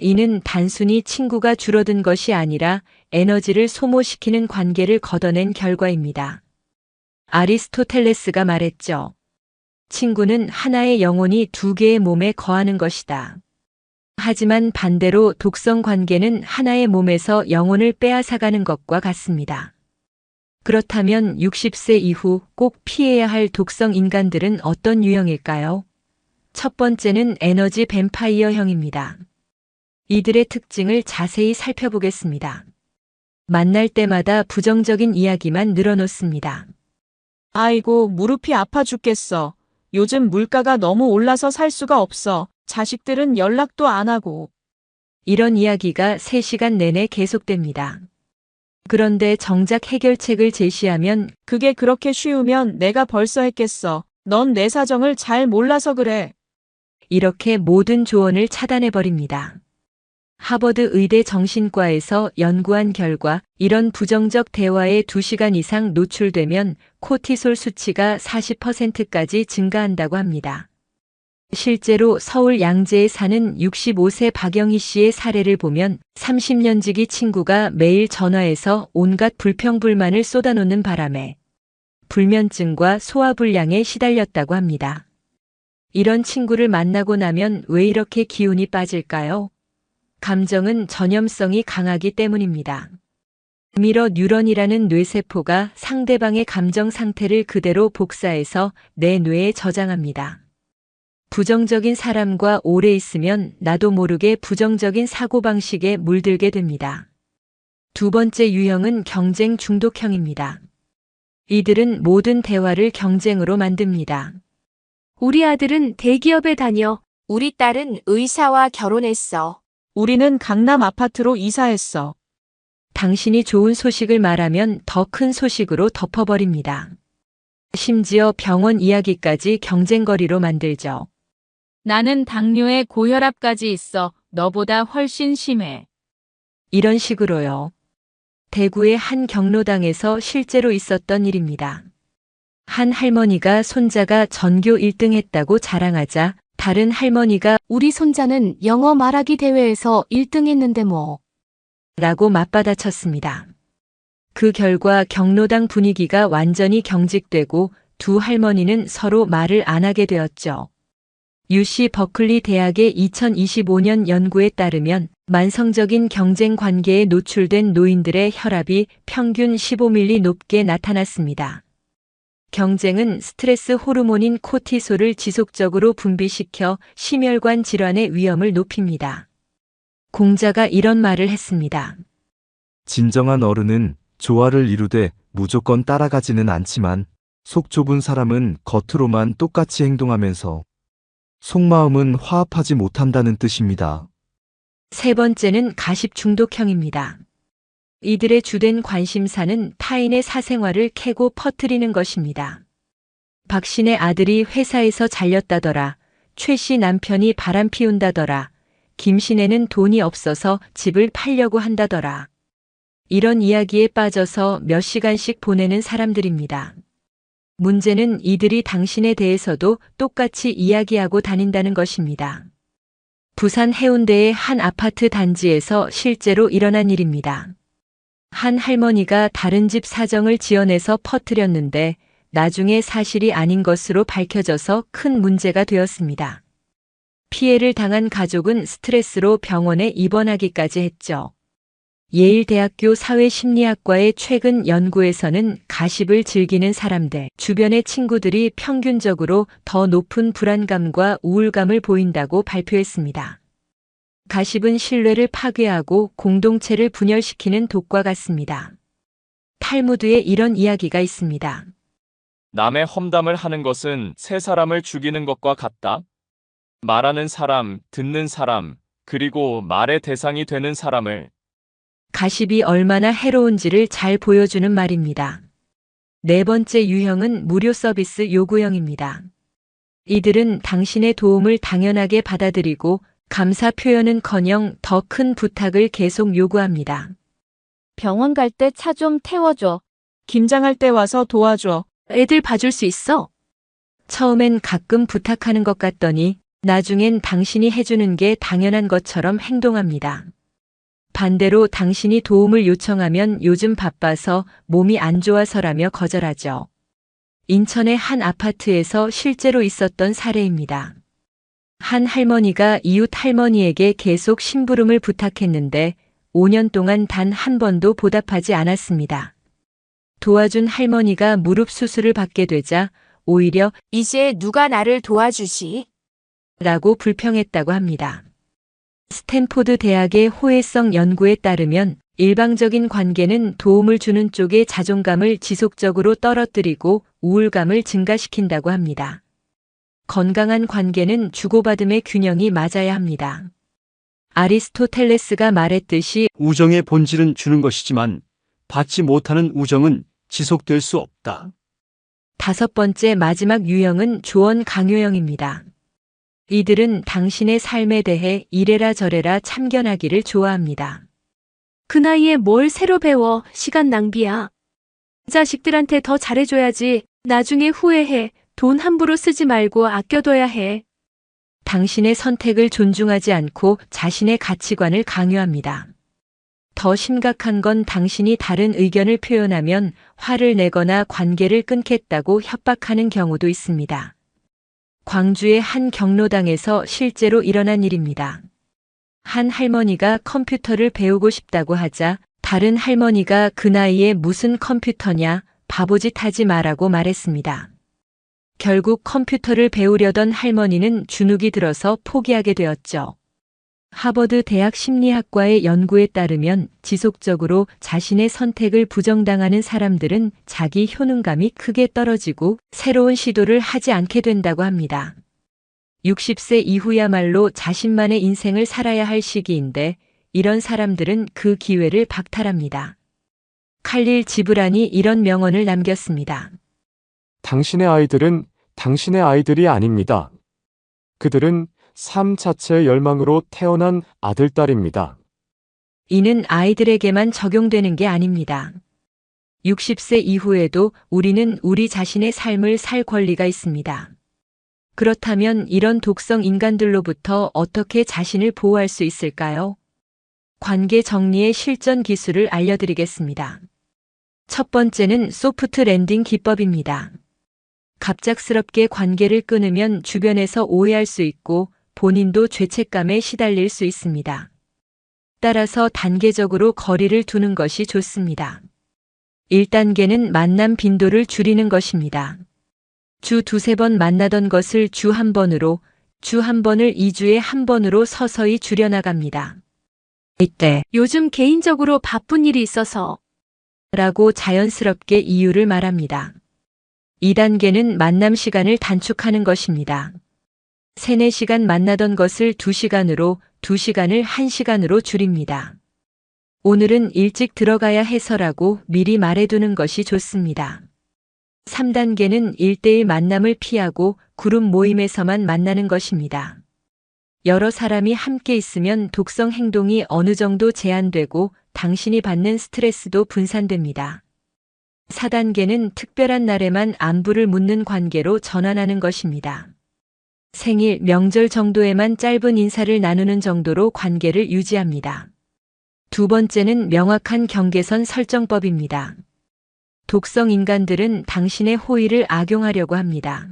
이는 단순히 친구가 줄어든 것이 아니라 에너지를 소모시키는 관계를 걷어낸 결과입니다. 아리스토텔레스가 말했죠. 친구는 하나의 영혼이 두 개의 몸에 거하는 것이다. 하지만 반대로 독성 관계는 하나의 몸에서 영혼을 빼앗아가는 것과 같습니다. 그렇다면 60세 이후 꼭 피해야 할 독성 인간들은 어떤 유형일까요? 첫 번째는 에너지 뱀파이어형입니다. 이들의 특징을 자세히 살펴보겠습니다. 만날 때마다 부정적인 이야기만 늘어놓습니다. 아이고, 무릎이 아파 죽겠어. 요즘 물가가 너무 올라서 살 수가 없어. 자식들은 연락도 안 하고. 이런 이야기가 3시간 내내 계속됩니다. 그런데 정작 해결책을 제시하면 그게 그렇게 쉬우면 내가 벌써 했겠어. 넌 내 사정을 잘 몰라서 그래. 이렇게 모든 조언을 차단해버립니다. 하버드 의대 정신과에서 연구한 결과 이런 부정적 대화에 2시간 이상 노출되면 코티솔 수치가 40%까지 증가한다고 합니다. 실제로 서울 양재에 사는 65세 박영희 씨의 사례를 보면 30년 지기 친구가 매일 전화해서 온갖 불평불만을 쏟아놓는 바람에 불면증과 소화불량에 시달렸다고 합니다. 이런 친구를 만나고 나면 왜 이렇게 기운이 빠질까요? 감정은 전염성이 강하기 때문입니다. 미러 뉴런이라는 뇌세포가 상대방의 감정 상태를 그대로 복사해서 내 뇌에 저장합니다. 부정적인 사람과 오래 있으면 나도 모르게 부정적인 사고방식에 물들게 됩니다. 두 번째 유형은 경쟁 중독형입니다. 이들은 모든 대화를 경쟁으로 만듭니다. 우리 아들은 대기업에 다녀. 우리 딸은 의사와 결혼했어. 우리는 강남 아파트로 이사했어. 당신이 좋은 소식을 말하면 더 큰 소식으로 덮어버립니다. 심지어 병원 이야기까지 경쟁거리로 만들죠. 나는 당뇨에 고혈압까지 있어. 너보다 훨씬 심해. 이런 식으로요. 대구의 한 경로당에서 실제로 있었던 일입니다. 한 할머니가 손자가 전교 1등 했다고 자랑하자 다른 할머니가 우리 손자는 영어 말하기 대회에서 1등 했는데 뭐. 라고 맞받아쳤습니다. 그 결과 경로당 분위기가 완전히 경직되고 두 할머니는 서로 말을 안 하게 되었죠. UC 버클리 대학의 2025년 연구에 따르면 만성적인 경쟁 관계에 노출된 노인들의 혈압이 평균 15mm 높게 나타났습니다. 경쟁은 스트레스 호르몬인 코티솔을 지속적으로 분비시켜 심혈관 질환의 위험을 높입니다. 공자가 이런 말을 했습니다. 진정한 어른은 조화를 이루되 무조건 따라가지는 않지만 속 좁은 사람은 겉으로만 똑같이 행동하면서 속마음은 화합하지 못한다는 뜻입니다. 세 번째는 가십 중독형입니다. 이들의 주된 관심사는 타인의 사생활을 캐고 퍼뜨리는 것입니다. 박 씨네 아들이 회사에서 잘렸다더라. 최 씨 남편이 바람 피운다더라. 김 씨네는 돈이 없어서 집을 팔려고 한다더라. 이런 이야기에 빠져서 몇 시간씩 보내는 사람들입니다. 문제는 이들이 당신에 대해서도 똑같이 이야기하고 다닌다는 것입니다. 부산 해운대의 한 아파트 단지에서 실제로 일어난 일입니다. 한 할머니가 다른 집 사정을 지어내서 퍼뜨렸는데 나중에 사실이 아닌 것으로 밝혀져서 큰 문제가 되었습니다. 피해를 당한 가족은 스트레스로 병원에 입원하기까지 했죠. 예일대학교 사회심리학과의 최근 연구에서는 가십을 즐기는 사람들, 주변의 친구들이 평균적으로 더 높은 불안감과 우울감을 보인다고 발표했습니다. 가십은 신뢰를 파괴하고 공동체를 분열시키는 독과 같습니다. 탈무드에 이런 이야기가 있습니다. 남의 험담을 하는 것은 세 사람을 죽이는 것과 같다. 말하는 사람, 듣는 사람, 그리고 말의 대상이 되는 사람을. 가십이 얼마나 해로운지를 잘 보여주는 말입니다. 네 번째 유형은 무료 서비스 요구형입니다. 이들은 당신의 도움을 당연하게 받아들이고 감사 표현은커녕 더 큰 부탁을 계속 요구합니다. 병원 갈 때 차 좀 태워줘. 김장할 때 와서 도와줘. 애들 봐줄 수 있어? 처음엔 가끔 부탁하는 것 같더니 나중엔 당신이 해주는 게 당연한 것처럼 행동합니다. 반대로 당신이 도움을 요청하면 요즘 바빠서 몸이 안 좋아서라며 거절하죠. 인천의 한 아파트에서 실제로 있었던 사례입니다. 한 할머니가 이웃 할머니에게 계속 심부름을 부탁했는데 5년 동안 단 한 번도 보답하지 않았습니다. 도와준 할머니가 무릎 수술을 받게 되자 오히려 이제 누가 나를 도와주시? 라고 불평했다고 합니다. 스탠포드 대학의 호혜성 연구에 따르면 일방적인 관계는 도움을 주는 쪽의 자존감을 지속적으로 떨어뜨리고 우울감을 증가시킨다고 합니다. 건강한 관계는 주고받음의 균형이 맞아야 합니다. 아리스토텔레스가 말했듯이 우정의 본질은 주는 것이지만 받지 못하는 우정은 지속될 수 없다. 다섯 번째 마지막 유형은 조언 강요형입니다. 이들은 당신의 삶에 대해 이래라 저래라 참견하기를 좋아합니다. 그 나이에 뭘 새로 배워. 시간 낭비야. 자식들한테 더 잘해줘야지. 나중에 후회해. 돈 함부로 쓰지 말고 아껴둬야 해. 당신의 선택을 존중하지 않고 자신의 가치관을 강요합니다. 더 심각한 건 당신이 다른 의견을 표현하면 화를 내거나 관계를 끊겠다고 협박하는 경우도 있습니다. 광주의 한 경로당에서 실제로 일어난 일입니다. 한 할머니가 컴퓨터를 배우고 싶다고 하자 다른 할머니가 그 나이에 무슨 컴퓨터냐, 바보짓 하지 마라고 말했습니다. 결국 컴퓨터를 배우려던 할머니는 주눅이 들어서 포기하게 되었죠. 하버드 대학 심리학과의 연구에 따르면 지속적으로 자신의 선택을 부정당하는 사람들은 자기 효능감이 크게 떨어지고 새로운 시도를 하지 않게 된다고 합니다. 60세 이후야말로 자신만의 인생을 살아야 할 시기인데 이런 사람들은 그 기회를 박탈합니다. 칼릴 지브란이 이런 명언을 남겼습니다. 당신의 아이들은 당신의 아이들이 아닙니다. 그들은 삶 자체의 열망으로 태어난 아들, 딸입니다. 이는 아이들에게만 적용되는 게 아닙니다. 60세 이후에도 우리는 우리 자신의 삶을 살 권리가 있습니다. 그렇다면 이런 독성 인간들로부터 어떻게 자신을 보호할 수 있을까요? 관계 정리의 실전 기술을 알려드리겠습니다. 첫 번째는 소프트 랜딩 기법입니다. 갑작스럽게 관계를 끊으면 주변에서 오해할 수 있고 본인도 죄책감에 시달릴 수 있습니다. 따라서 단계적으로 거리를 두는 것이 좋습니다. 1단계는 만남 빈도를 줄이는 것입니다. 주 2-3번 만나던 것을 주 1번으로, 주 1번을 2주에 1번으로 서서히 줄여나갑니다. 이때 요즘 개인적으로 바쁜 일이 있어서 라고 자연스럽게 이유를 말합니다. 2단계는 만남 시간을 단축하는 것입니다. 3-4시간 만나던 것을 2시간으로, 2시간을 1시간으로 줄입니다. 오늘은 일찍 들어가야 해서라고 미리 말해두는 것이 좋습니다. 3단계는 1대1 만남을 피하고 그룹 모임에서만 만나는 것입니다. 여러 사람이 함께 있으면 독성 행동이 어느 정도 제한되고 당신이 받는 스트레스도 분산됩니다. 4단계는 특별한 날에만 안부를 묻는 관계로 전환하는 것입니다. 생일, 명절 정도에만 짧은 인사를 나누는 정도로 관계를 유지합니다. 두 번째는 명확한 경계선 설정법입니다. 독성 인간들은 당신의 호의를 악용하려고 합니다.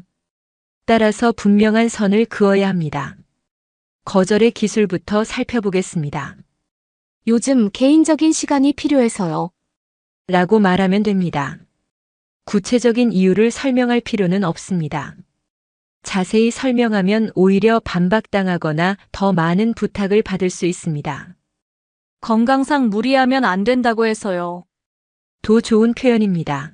따라서 분명한 선을 그어야 합니다. 거절의 기술부터 살펴보겠습니다. 요즘 개인적인 시간이 필요해서요. 라고 말하면 됩니다. 구체적인 이유를 설명할 필요는 없습니다. 자세히 설명하면 오히려 반박당하거나 더 많은 부탁을 받을 수 있습니다. 건강상 무리하면 안 된다고 해서요. 더 좋은 표현입니다.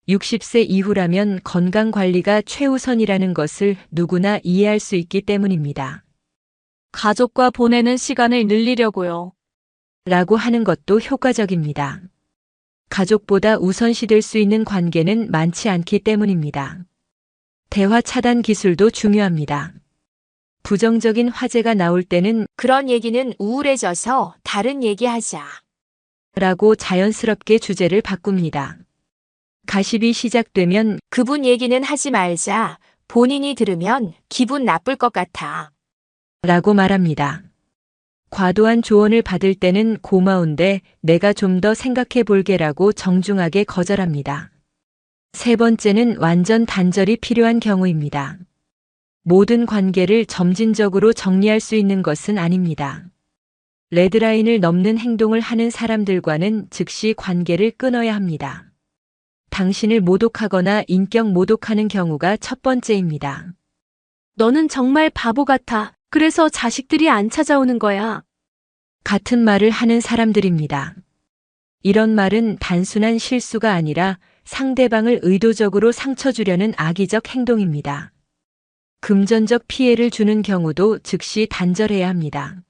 60세 이후라면 건강 관리가 최우선이라는 것을 누구나 이해할 수 있기 때문입니다. 가족과 보내는 시간을 늘리려고요. 라고 하는 것도 효과적입니다. 가족보다 우선시될 수 있는 관계는 많지 않기 때문입니다. 대화 차단 기술도 중요합니다. 부정적인 화제가 나올 때는 그런 얘기는 우울해져서 다른 얘기하자. 라고 자연스럽게 주제를 바꿉니다. 가십이 시작되면 그분 얘기는 하지 말자. 본인이 들으면 기분 나쁠 것 같아. 라고 말합니다. 과도한 조언을 받을 때는 고마운데 내가 좀 더 생각해 볼게라고 정중하게 거절합니다. 세 번째는 완전 단절이 필요한 경우입니다. 모든 관계를 점진적으로 정리할 수 있는 것은 아닙니다. 레드라인을 넘는 행동을 하는 사람들과는 즉시 관계를 끊어야 합니다. 당신을 모독하거나 인격 모독하는 경우가 첫 번째입니다. 너는 정말 바보 같아. 그래서 자식들이 안 찾아오는 거야. 같은 말을 하는 사람들입니다. 이런 말은 단순한 실수가 아니라 상대방을 의도적으로 상처 주려는 악의적 행동입니다. 금전적 피해를 주는 경우도 즉시 단절해야 합니다.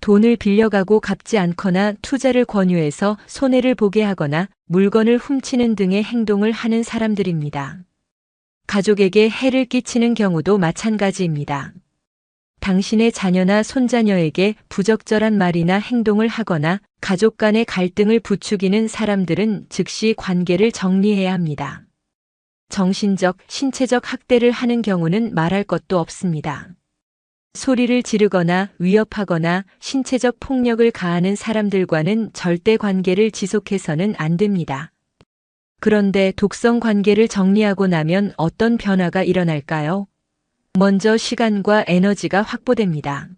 돈을 빌려가고 갚지 않거나 투자를 권유해서 손해를 보게 하거나 물건을 훔치는 등의 행동을 하는 사람들입니다. 가족에게 해를 끼치는 경우도 마찬가지입니다. 당신의 자녀나 손자녀에게 부적절한 말이나 행동을 하거나 가족 간의 갈등을 부추기는 사람들은 즉시 관계를 정리해야 합니다. 정신적, 신체적 학대를 하는 경우는 말할 것도 없습니다. 소리를 지르거나 위협하거나 신체적 폭력을 가하는 사람들과는 절대 관계를 지속해서는 안 됩니다. 그런데 독성 관계를 정리하고 나면 어떤 변화가 일어날까요? 먼저 시간과 에너지가 확보됩니다.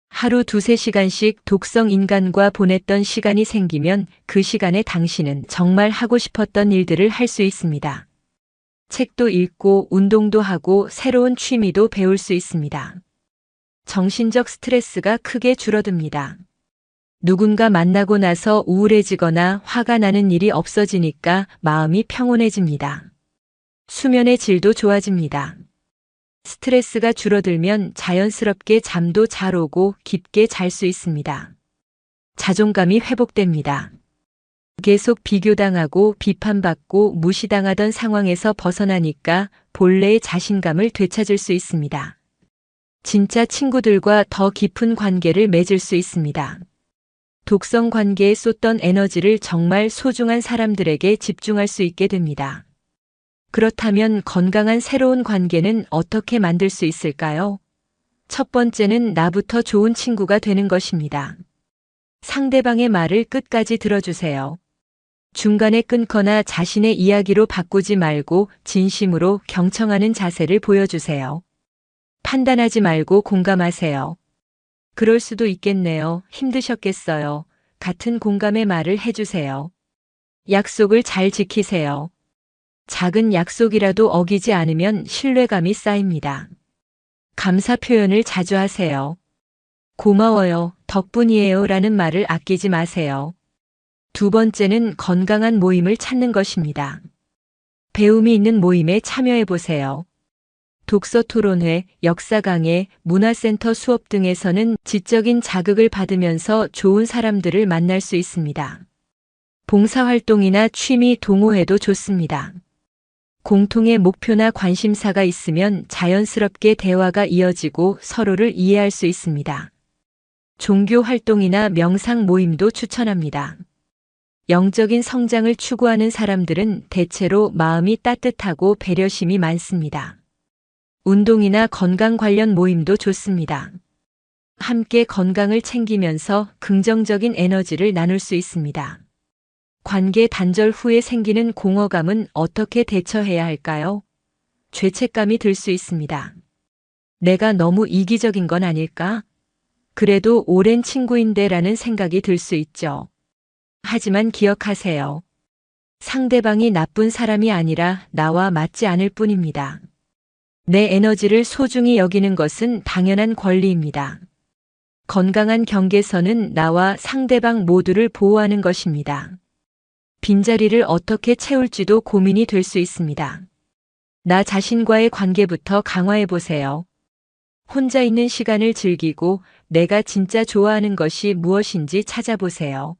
하루 2-3시간씩 독성 인간과 보냈던 시간이 생기면 그 시간에 당신은 정말 하고 싶었던 일들을 할 수 있습니다. 책도 읽고 운동도 하고 새로운 취미도 배울 수 있습니다. 정신적 스트레스가 크게 줄어듭니다. 누군가 만나고 나서 우울해지거나 화가 나는 일이 없어지니까 마음이 평온해집니다. 수면의 질도 좋아집니다. 스트레스가 줄어들면 자연스럽게 잠도 잘 오고 깊게 잘 수 있습니다. 자존감이 회복됩니다. 계속 비교당하고 비판받고 무시당하던 상황에서 벗어나니까 본래의 자신감을 되찾을 수 있습니다. 진짜 친구들과 더 깊은 관계를 맺을 수 있습니다. 독성 관계에 쏟던 에너지를 정말 소중한 사람들에게 집중할 수 있게 됩니다. 그렇다면 건강한 새로운 관계는 어떻게 만들 수 있을까요? 첫 번째는 나부터 좋은 친구가 되는 것입니다. 상대방의 말을 끝까지 들어주세요. 중간에 끊거나 자신의 이야기로 바꾸지 말고 진심으로 경청하는 자세를 보여주세요. 판단하지 말고 공감하세요. 그럴 수도 있겠네요. 힘드셨겠어요. 같은 공감의 말을 해주세요. 약속을 잘 지키세요. 작은 약속이라도 어기지 않으면 신뢰감이 쌓입니다. 감사 표현을 자주 하세요. 고마워요, 덕분이에요 라는 말을 아끼지 마세요. 두 번째는 건강한 모임을 찾는 것입니다. 배움이 있는 모임에 참여해 보세요. 독서 토론회, 역사 강해, 문화센터 수업 등에서는 지적인 자극을 받으면서 좋은 사람들을 만날 수 있습니다. 봉사활동이나 취미 동호회도 좋습니다. 공통의 목표나 관심사가 있으면 자연스럽게 대화가 이어지고 서로를 이해할 수 있습니다. 종교 활동이나 명상 모임도 추천합니다. 영적인 성장을 추구하는 사람들은 대체로 마음이 따뜻하고 배려심이 많습니다. 운동이나 건강 관련 모임도 좋습니다. 함께 건강을 챙기면서 긍정적인 에너지를 나눌 수 있습니다. 관계 단절 후에 생기는 공허감은 어떻게 대처해야 할까요? 죄책감이 들 수 있습니다. 내가 너무 이기적인 건 아닐까? 그래도 오랜 친구인데 라는 생각이 들 수 있죠. 하지만 기억하세요. 상대방이 나쁜 사람이 아니라 나와 맞지 않을 뿐입니다. 내 에너지를 소중히 여기는 것은 당연한 권리입니다. 건강한 경계선은 나와 상대방 모두를 보호하는 것입니다. 빈자리를 어떻게 채울지도 고민이 될 수 있습니다. 나 자신과의 관계부터 강화해 보세요. 혼자 있는 시간을 즐기고 내가 진짜 좋아하는 것이 무엇인지 찾아보세요.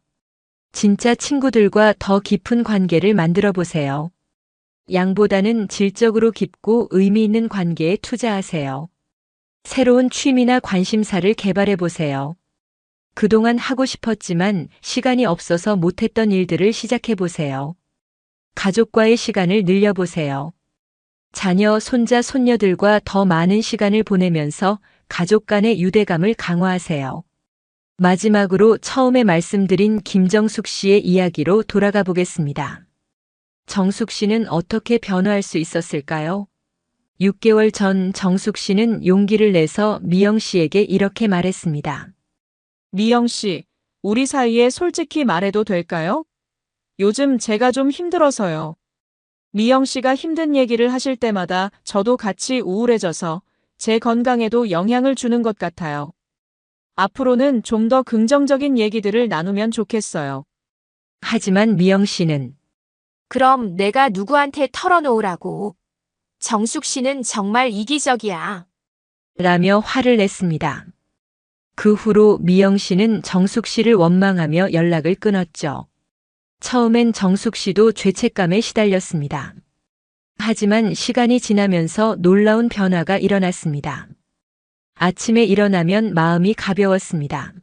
진짜 친구들과 더 깊은 관계를 만들어 보세요. 양보다는 질적으로 깊고 의미 있는 관계에 투자하세요. 새로운 취미나 관심사를 개발해 보세요. 그동안 하고 싶었지만 시간이 없어서 못했던 일들을 시작해 보세요. 가족과의 시간을 늘려보세요. 자녀, 손자, 손녀들과 더 많은 시간을 보내면서 가족 간의 유대감을 강화하세요. 마지막으로 처음에 말씀드린 김정숙 씨의 이야기로 돌아가 보겠습니다. 정숙 씨는 어떻게 변화할 수 있었을까요? 6개월 전 정숙 씨는 용기를 내서 미영 씨에게 이렇게 말했습니다. 미영 씨, 우리 사이에 솔직히 말해도 될까요? 요즘 제가 좀 힘들어서요. 미영 씨가 힘든 얘기를 하실 때마다 저도 같이 우울해져서 제 건강에도 영향을 주는 것 같아요. 앞으로는 좀 더 긍정적인 얘기들을 나누면 좋겠어요. 하지만 미영 씨는 그럼 내가 누구한테 털어놓으라고. 정숙 씨는 정말 이기적이야. 라며 화를 냈습니다. 그 후로 미영 씨는 정숙 씨를 원망하며 연락을 끊었죠. 처음엔 정숙 씨도 죄책감에 시달렸습니다. 하지만 시간이 지나면서 놀라운 변화가 일어났습니다. 아침에 일어나면 마음이 가벼웠습니다.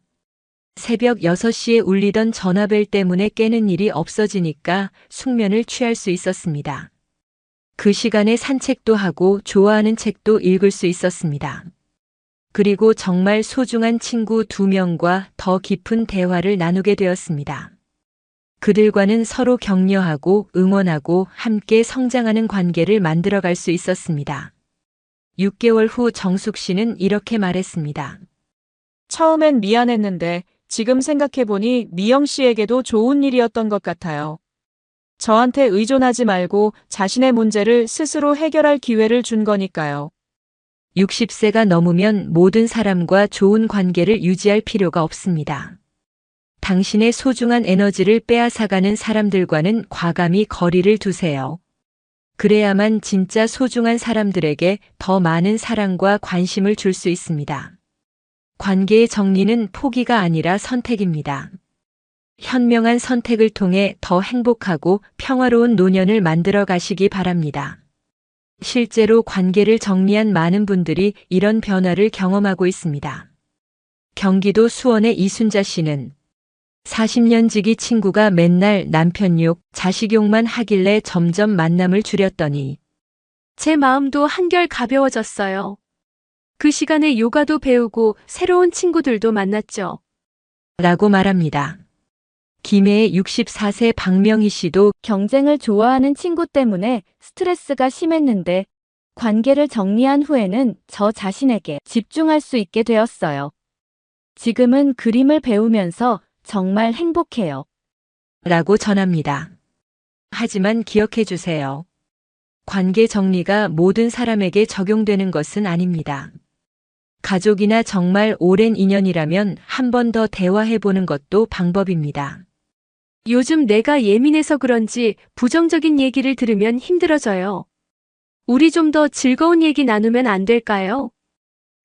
새벽 6시에 울리던 전화벨 때문에 깨는 일이 없어지니까 숙면을 취할 수 있었습니다. 그 시간에 산책도 하고 좋아하는 책도 읽을 수 있었습니다. 그리고 정말 소중한 친구 2명과 더 깊은 대화를 나누게 되었습니다. 그들과는 서로 격려하고 응원하고 함께 성장하는 관계를 만들어갈 수 있었습니다. 6개월 후 정숙 씨는 이렇게 말했습니다. 처음엔 미안했는데 지금 생각해보니 미영 씨에게도 좋은 일이었던 것 같아요. 저한테 의존하지 말고 자신의 문제를 스스로 해결할 기회를 준 거니까요. 60세가 넘으면 모든 사람과 좋은 관계를 유지할 필요가 없습니다. 당신의 소중한 에너지를 빼앗아가는 사람들과는 과감히 거리를 두세요. 그래야만 진짜 소중한 사람들에게 더 많은 사랑과 관심을 줄 수 있습니다. 관계의 정리는 포기가 아니라 선택입니다. 현명한 선택을 통해 더 행복하고 평화로운 노년을 만들어 가시기 바랍니다. 실제로 관계를 정리한 많은 분들이 이런 변화를 경험하고 있습니다. 경기도 수원의 이순자 씨는 40년 지기 친구가 맨날 남편 욕, 자식 욕만 하길래 점점 만남을 줄였더니 제 마음도 한결 가벼워졌어요. 그 시간에 요가도 배우고 새로운 친구들도 만났죠. 라고 말합니다. 김해의 64세 박명희 씨도 경쟁을 좋아하는 친구 때문에 스트레스가 심했는데 관계를 정리한 후에는 저 자신에게 집중할 수 있게 되었어요. 지금은 그림을 배우면서 정말 행복해요. 라고 전합니다. 하지만 기억해 주세요. 관계 정리가 모든 사람에게 적용되는 것은 아닙니다. 가족이나 정말 오랜 인연이라면 한 번 더 대화해 보는 것도 방법입니다. 요즘 내가 예민해서 그런지 부정적인 얘기를 들으면 힘들어져요. 우리 좀 더 즐거운 얘기 나누면 안 될까요?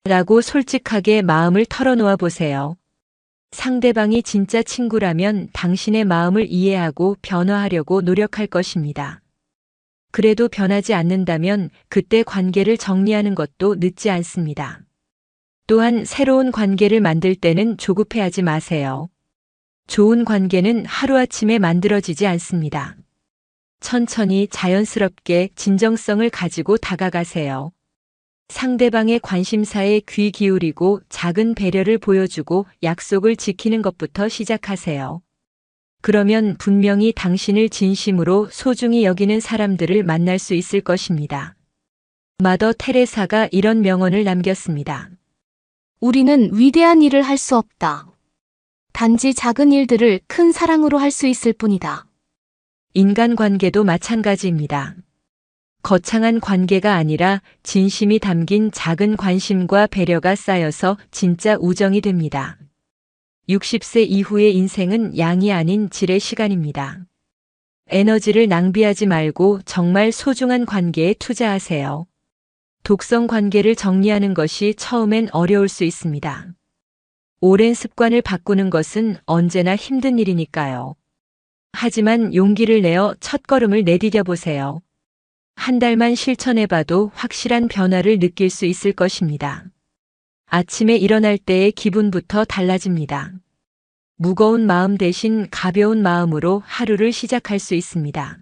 라고 솔직하게 마음을 털어놓아 보세요. 상대방이 진짜 친구라면 당신의 마음을 이해하고 변화하려고 노력할 것입니다. 그래도 변하지 않는다면 그때 관계를 정리하는 것도 늦지 않습니다. 또한 새로운 관계를 만들 때는 조급해하지 마세요. 좋은 관계는 하루아침에 만들어지지 않습니다. 천천히 자연스럽게 진정성을 가지고 다가가세요. 상대방의 관심사에 귀 기울이고 작은 배려를 보여주고 약속을 지키는 것부터 시작하세요. 그러면 분명히 당신을 진심으로 소중히 여기는 사람들을 만날 수 있을 것입니다. 마더 테레사가 이런 명언을 남겼습니다. 우리는 위대한 일을 할 수 없다. 단지 작은 일들을 큰 사랑으로 할 수 있을 뿐이다. 인간관계도 마찬가지입니다. 거창한 관계가 아니라 진심이 담긴 작은 관심과 배려가 쌓여서 진짜 우정이 됩니다. 60세 이후의 인생은 양이 아닌 질의 시간입니다. 에너지를 낭비하지 말고 정말 소중한 관계에 투자하세요. 독성 관계를 정리하는 것이 처음엔 어려울 수 있습니다. 오랜 습관을 바꾸는 것은 언제나 힘든 일이니까요. 하지만 용기를 내어 첫걸음을 내디뎌 보세요. 한 달만 실천해봐도 확실한 변화를 느낄 수 있을 것입니다. 아침에 일어날 때의 기분부터 달라집니다. 무거운 마음 대신 가벼운 마음으로 하루를 시작할 수 있습니다.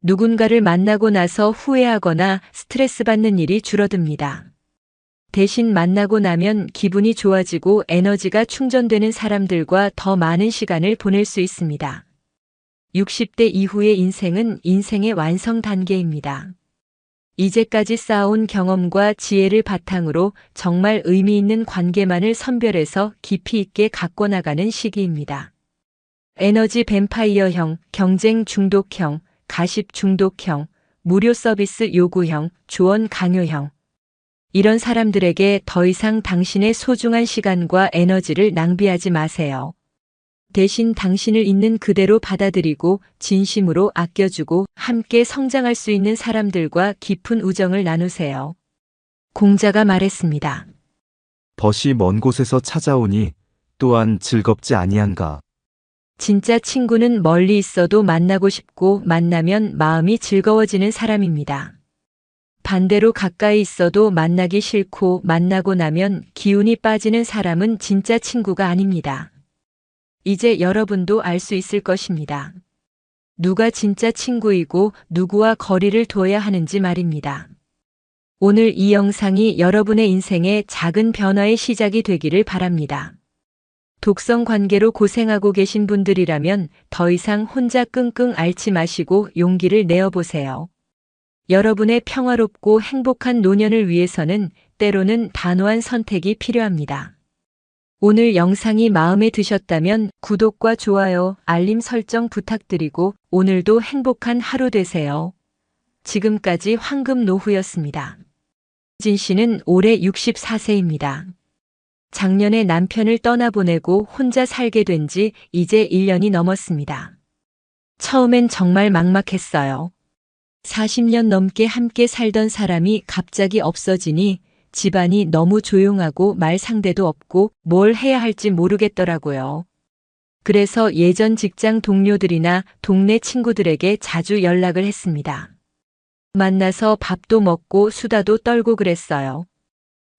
누군가를 만나고 나서 후회하거나 스트레스 받는 일이 줄어듭니다. 대신 만나고 나면 기분이 좋아지고 에너지가 충전되는 사람들과 더 많은 시간을 보낼 수 있습니다. 60대 이후의 인생은 인생의 완성 단계입니다. 이제까지 쌓아온 경험과 지혜를 바탕으로 정말 의미 있는 관계만을 선별해서 깊이 있게 갖고 나가는 시기입니다. 에너지 뱀파이어형, 경쟁 중독형, 가십 중독형, 무료 서비스 요구형, 조언 강요형. 이런 사람들에게 더 이상 당신의 소중한 시간과 에너지를 낭비하지 마세요. 대신 당신을 있는 그대로 받아들이고 진심으로 아껴주고 함께 성장할 수 있는 사람들과 깊은 우정을 나누세요. 공자가 말했습니다. 벗이 먼 곳에서 찾아오니 또한 즐겁지 아니한가. 진짜 친구는 멀리 있어도 만나고 싶고 만나면 마음이 즐거워지는 사람입니다. 반대로 가까이 있어도 만나기 싫고 만나고 나면 기운이 빠지는 사람은 진짜 친구가 아닙니다. 이제 여러분도 알 수 있을 것입니다. 누가 진짜 친구이고 누구와 거리를 둬야 하는지 말입니다. 오늘 이 영상이 여러분의 인생의 작은 변화의 시작이 되기를 바랍니다. 독성 관계로 고생하고 계신 분들이라면 더 이상 혼자 끙끙 앓지 마시고 용기를 내어보세요. 여러분의 평화롭고 행복한 노년을 위해서는 때로는 단호한 선택이 필요합니다. 오늘 영상이 마음에 드셨다면 구독과 좋아요, 알림 설정 부탁드리고 오늘도 행복한 하루 되세요. 지금까지 황금노후였습니다. 희진 씨는 올해 64세입니다. 작년에 남편을 떠나보내고 혼자 살게 된 지 이제 1년이 넘었습니다. 처음엔 정말 막막했어요. 40년 넘게 함께 살던 사람이 갑자기 없어지니 집안이 너무 조용하고 말 상대도 없고 뭘 해야 할지 모르겠더라고요. 그래서 예전 직장 동료들이나 동네 친구들에게 자주 연락을 했습니다. 만나서 밥도 먹고 수다도 떨고 그랬어요.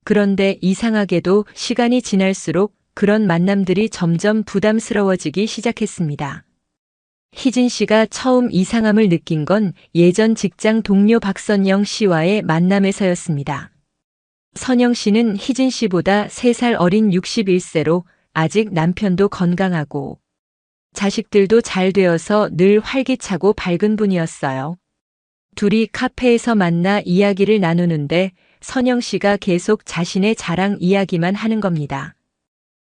그런데 이상하게도 시간이 지날수록 그런 만남들이 점점 부담스러워지기 시작했습니다. 희진 씨가 처음 이상함을 느낀 건 예전 직장 동료 박선영 씨와의 만남에서였습니다. 선영 씨는 희진 씨보다 3살 어린 61세로 아직 남편도 건강하고 자식들도 잘 되어서 늘 활기차고 밝은 분이었어요. 둘이 카페에서 만나 이야기를 나누는데 선영 씨가 계속 자신의 자랑 이야기만 하는 겁니다.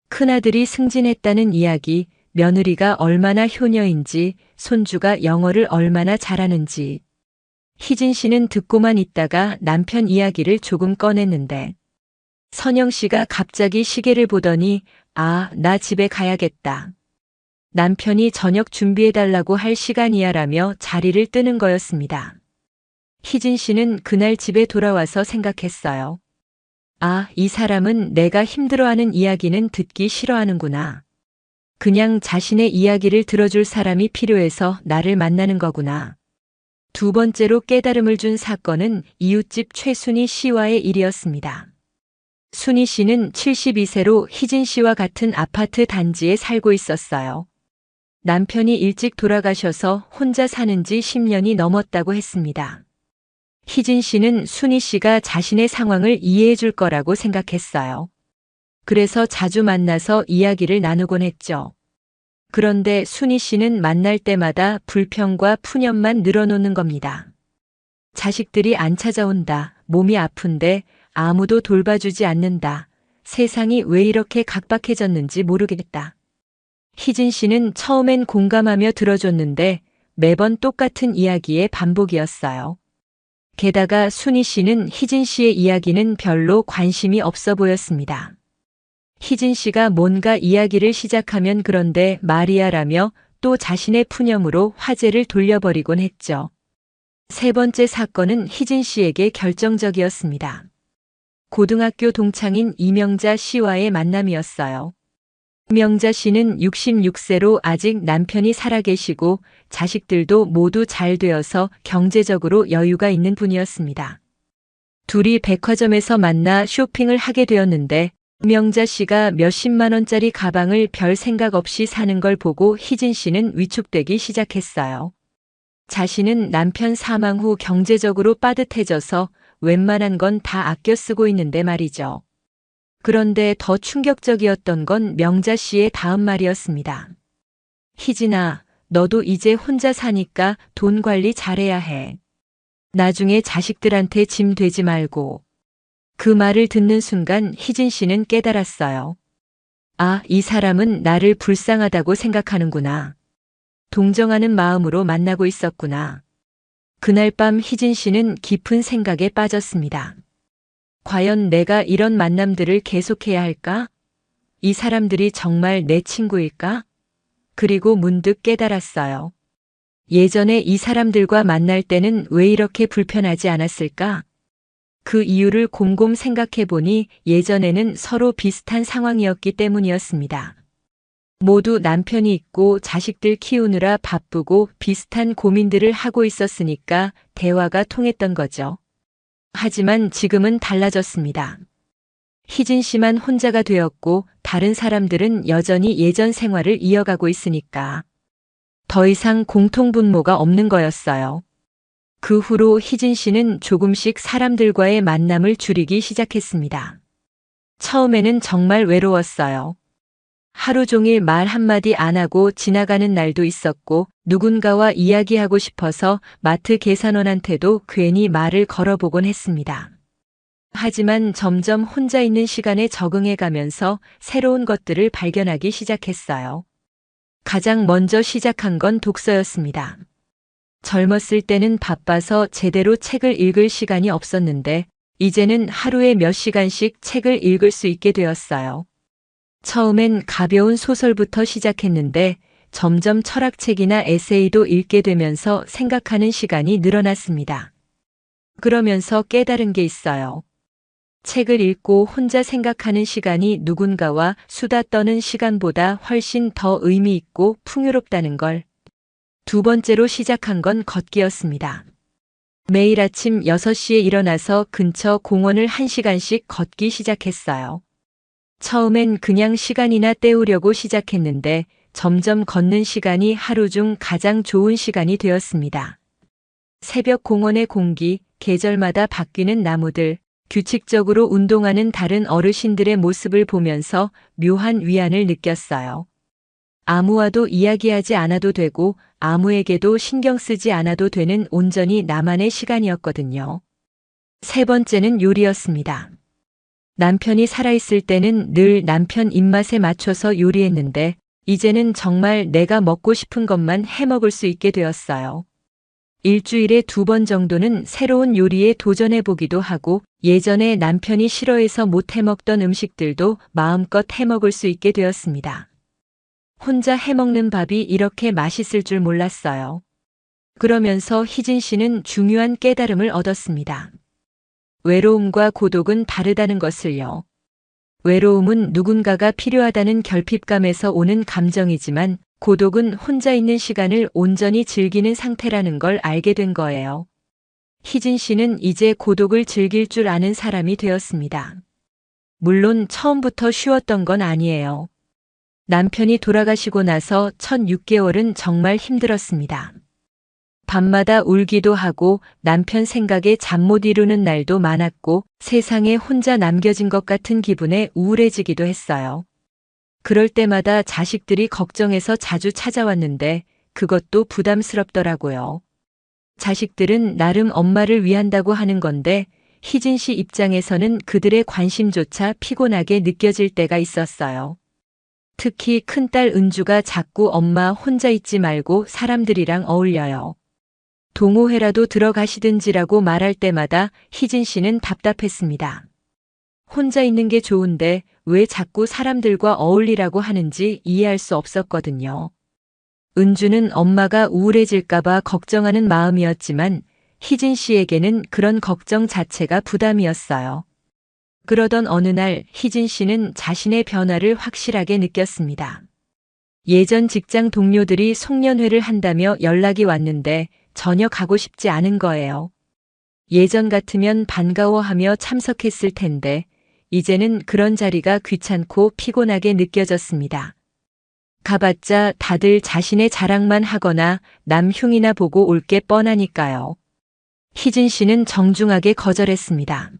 큰아들이 승진했다는 이야기, 며느리가 얼마나 효녀인지, 손주가 영어를 얼마나 잘하는지. 희진 씨는 듣고만 있다가 남편 이야기를 조금 꺼냈는데 선영 씨가 갑자기 시계를 보더니 나 집에 가야겠다. 남편이 저녁 준비해달라고 할 시간이야라며 자리를 뜨는 거였습니다. 희진 씨는 그날 집에 돌아와서 생각했어요. 이 사람은 내가 힘들어하는 이야기는 듣기 싫어하는구나. 그냥 자신의 이야기를 들어줄 사람이 필요해서 나를 만나는 거구나. 두 번째로 깨달음을 준 사건은 이웃집 최순희 씨와의 일이었습니다. 순희 씨는 72세로 희진 씨와 같은 아파트 단지에 살고 있었어요. 남편이 일찍 돌아가셔서 혼자 사는 지 10년이 넘었다고 했습니다. 희진 씨는 순희 씨가 자신의 상황을 이해해 줄 거라고 생각했어요. 그래서 자주 만나서 이야기를 나누곤 했죠. 그런데 순희 씨는 만날 때마다 불평과 푸념만 늘어놓는 겁니다. 자식들이 안 찾아온다. 몸이 아픈데 아무도 돌봐주지 않는다. 세상이 왜 이렇게 각박해졌는지 모르겠다. 희진 씨는 처음엔 공감하며 들어줬는데 매번 똑같은 이야기의 반복이었어요. 게다가 순희 씨는 희진 씨의 이야기는 별로 관심이 없어 보였습니다. 희진 씨가 뭔가 이야기를 시작하면 그런데 말이야라며 또 자신의 푸념으로 화제를 돌려버리곤 했죠. 세 번째 사건은 희진 씨에게 결정적이었습니다. 고등학교 동창인 이명자 씨와의 만남이었어요. 이명자 씨는 66세로 아직 남편이 살아계시고 자식들도 모두 잘 되어서 경제적으로 여유가 있는 분이었습니다. 둘이 백화점에서 만나 쇼핑을 하게 되었는데 이명자 씨가 몇십만 원짜리 가방을 별 생각 없이 사는 걸 보고 희진 씨는 위축되기 시작했어요. 자신은 남편 사망 후 경제적으로 빠듯해져서 웬만한 건 다 아껴 쓰고 있는데 말이죠. 그런데 더 충격적이었던 건 명자 씨의 다음 말이었습니다. 희진아, 너도 이제 혼자 사니까 돈 관리 잘해야 해. 나중에 자식들한테 짐 되지 말고. 그 말을 듣는 순간 희진 씨는 깨달았어요. 이 사람은 나를 불쌍하다고 생각하는구나. 동정하는 마음으로 만나고 있었구나. 그날 밤 희진 씨는 깊은 생각에 빠졌습니다. 과연 내가 이런 만남들을 계속해야 할까? 이 사람들이 정말 내 친구일까? 그리고 문득 깨달았어요. 예전에 이 사람들과 만날 때는 왜 이렇게 불편하지 않았을까? 그 이유를 곰곰 생각해 보니 예전에는 서로 비슷한 상황이었기 때문이었습니다. 모두 남편이 있고 자식들 키우느라 바쁘고 비슷한 고민들을 하고 있었으니까 대화가 통했던 거죠. 하지만 지금은 달라졌습니다. 희진 씨만 혼자가 되었고 다른 사람들은 여전히 예전 생활을 이어가고 있으니까 더 이상 공통분모가 없는 거였어요. 그 후로 희진 씨는 조금씩 사람들과의 만남을 줄이기 시작했습니다. 처음에는 정말 외로웠어요. 하루 종일 말 한마디 안 하고 지나가는 날도 있었고 누군가와 이야기하고 싶어서 마트 계산원한테도 괜히 말을 걸어보곤 했습니다. 하지만 점점 혼자 있는 시간에 적응해 가면서 새로운 것들을 발견하기 시작했어요. 가장 먼저 시작한 건 독서였습니다. 젊었을 때는 바빠서 제대로 책을 읽을 시간이 없었는데 이제는 하루에 몇 시간씩 책을 읽을 수 있게 되었어요. 처음엔 가벼운 소설부터 시작했는데 점점 철학책이나 에세이도 읽게 되면서 생각하는 시간이 늘어났습니다. 그러면서 깨달은 게 있어요. 책을 읽고 혼자 생각하는 시간이 누군가와 수다 떠는 시간보다 훨씬 더 의미 있고 풍요롭다는 걸. 두 번째로 시작한 건 걷기였습니다. 매일 아침 6시에 일어나서 근처 공원을 1시간씩 걷기 시작했어요. 처음엔 그냥 시간이나 때우려고 시작했는데 점점 걷는 시간이 하루 중 가장 좋은 시간이 되었습니다. 새벽 공원의 공기, 계절마다 바뀌는 나무들, 규칙적으로 운동하는 다른 어르신들의 모습을 보면서 묘한 위안을 느꼈어요. 아무와도 이야기하지 않아도 되고 아무에게도 신경 쓰지 않아도 되는 온전히 나만의 시간이었거든요. 세 번째는 요리였습니다. 남편이 살아있을 때는 늘 남편 입맛에 맞춰서 요리했는데 이제는 정말 내가 먹고 싶은 것만 해먹을 수 있게 되었어요. 일주일에 2번 정도는 새로운 요리에 도전해보기도 하고 예전에 남편이 싫어해서 못 해먹던 음식들도 마음껏 해먹을 수 있게 되었습니다. 혼자 해먹는 밥이 이렇게 맛있을 줄 몰랐어요. 그러면서 희진 씨는 중요한 깨달음을 얻었습니다. 외로움과 고독은 다르다는 것을요. 외로움은 누군가가 필요하다는 결핍감에서 오는 감정이지만 고독은 혼자 있는 시간을 온전히 즐기는 상태라는 걸 알게 된 거예요. 희진 씨는 이제 고독을 즐길 줄 아는 사람이 되었습니다. 물론 처음부터 쉬웠던 건 아니에요. 남편이 돌아가시고 나서 첫 6개월은 정말 힘들었습니다. 밤마다 울기도 하고 남편 생각에 잠 못 이루는 날도 많았고 세상에 혼자 남겨진 것 같은 기분에 우울해지기도 했어요. 그럴 때마다 자식들이 걱정해서 자주 찾아왔는데 그것도 부담스럽더라고요. 자식들은 나름 엄마를 위한다고 하는 건데 희진 씨 입장에서는 그들의 관심조차 피곤하게 느껴질 때가 있었어요. 특히 큰딸 은주가 자꾸 엄마 혼자 있지 말고 사람들이랑 어울려요. 동호회라도 들어가시든지라고 말할 때마다 희진 씨는 답답했습니다. 혼자 있는 게 좋은데 왜 자꾸 사람들과 어울리라고 하는지 이해할 수 없었거든요. 은주는 엄마가 우울해질까봐 걱정하는 마음이었지만 희진 씨에게는 그런 걱정 자체가 부담이었어요. 그러던 어느 날 희진 씨는 자신의 변화를 확실하게 느꼈습니다. 예전 직장 동료들이 송년회를 한다며 연락이 왔는데 전혀 가고 싶지 않은 거예요. 예전 같으면 반가워하며 참석했을 텐데 이제는 그런 자리가 귀찮고 피곤하게 느껴졌습니다. 가봤자 다들 자신의 자랑만 하거나 남 흉이나 보고 올 게 뻔하니까요. 희진 씨는 정중하게 거절했습니다.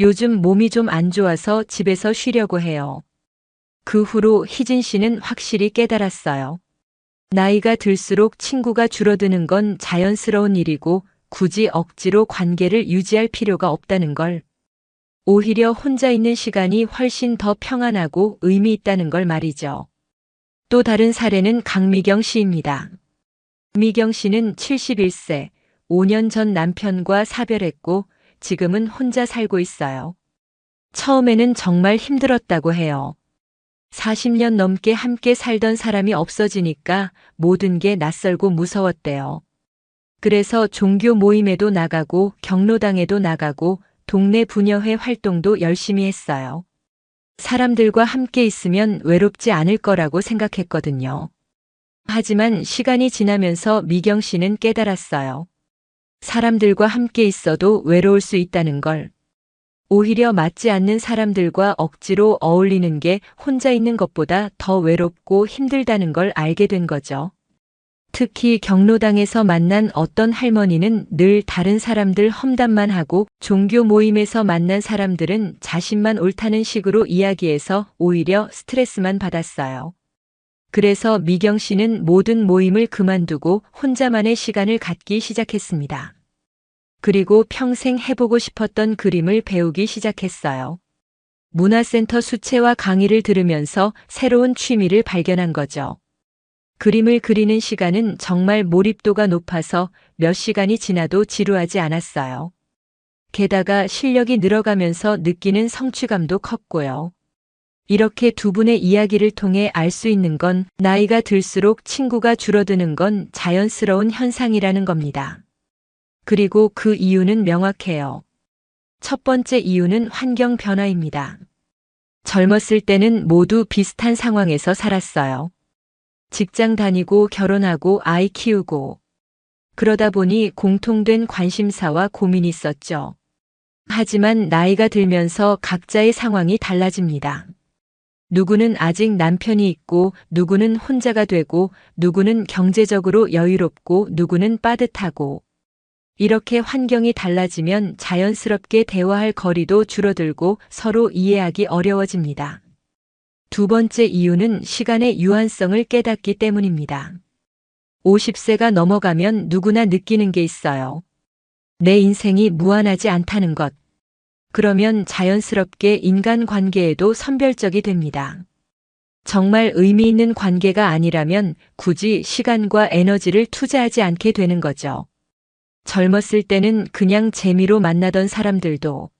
요즘 몸이 좀 안 좋아서 집에서 쉬려고 해요. 그 후로 희진 씨는 확실히 깨달았어요. 나이가 들수록 친구가 줄어드는 건 자연스러운 일이고 굳이 억지로 관계를 유지할 필요가 없다는 걸. 오히려 혼자 있는 시간이 훨씬 더 평안하고 의미 있다는 걸 말이죠. 또 다른 사례는 강미경 씨입니다. 미경 씨는 71세, 5년 전 남편과 사별했고 지금은 혼자 살고 있어요. 처음에는 정말 힘들었다고 해요. 40년 넘게 함께 살던 사람이 없어지니까 모든 게 낯설고 무서웠대요. 그래서 종교 모임에도 나가고 경로당에도 나가고 동네 부녀회 활동도 열심히 했어요. 사람들과 함께 있으면 외롭지 않을 거라고 생각했거든요. 하지만 시간이 지나면서 미경 씨는 깨달았어요. 사람들과 함께 있어도 외로울 수 있다는 걸. 오히려 맞지 않는 사람들과 억지로 어울리는 게 혼자 있는 것보다 더 외롭고 힘들다는 걸 알게 된 거죠. 특히 경로당에서 만난 어떤 할머니는 늘 다른 사람들 험담만 하고 종교 모임에서 만난 사람들은 자신만 옳다는 식으로 이야기해서 오히려 스트레스만 받았어요. 그래서 미경 씨는 모든 모임을 그만두고 혼자만의 시간을 갖기 시작했습니다. 그리고 평생 해보고 싶었던 그림을 배우기 시작했어요. 문화센터 수채화 강의를 들으면서 새로운 취미를 발견한 거죠. 그림을 그리는 시간은 정말 몰입도가 높아서 몇 시간이 지나도 지루하지 않았어요. 게다가 실력이 늘어가면서 느끼는 성취감도 컸고요. 이렇게 두 분의 이야기를 통해 알 수 있는 건 나이가 들수록 친구가 줄어드는 건 자연스러운 현상이라는 겁니다. 그리고 그 이유는 명확해요. 첫 번째 이유는 환경 변화입니다. 젊었을 때는 모두 비슷한 상황에서 살았어요. 직장 다니고 결혼하고 아이 키우고. 그러다 보니 공통된 관심사와 고민이 있었죠. 하지만 나이가 들면서 각자의 상황이 달라집니다. 누구는 아직 남편이 있고, 누구는 혼자가 되고, 누구는 경제적으로 여유롭고, 누구는 빠듯하고. 이렇게 환경이 달라지면 자연스럽게 대화할 거리도 줄어들고 서로 이해하기 어려워집니다. 두 번째 이유는 시간의 유한성을 깨닫기 때문입니다. 50세가 넘어가면 누구나 느끼는 게 있어요. 내 인생이 무한하지 않다는 것. 그러면 자연스럽게 인간관계에도 선별적이 됩니다. 정말 의미 있는 관계가 아니라면 굳이 시간과 에너지를 투자하지 않게 되는 거죠. 젊었을 때는 그냥 재미로 만나던 사람들도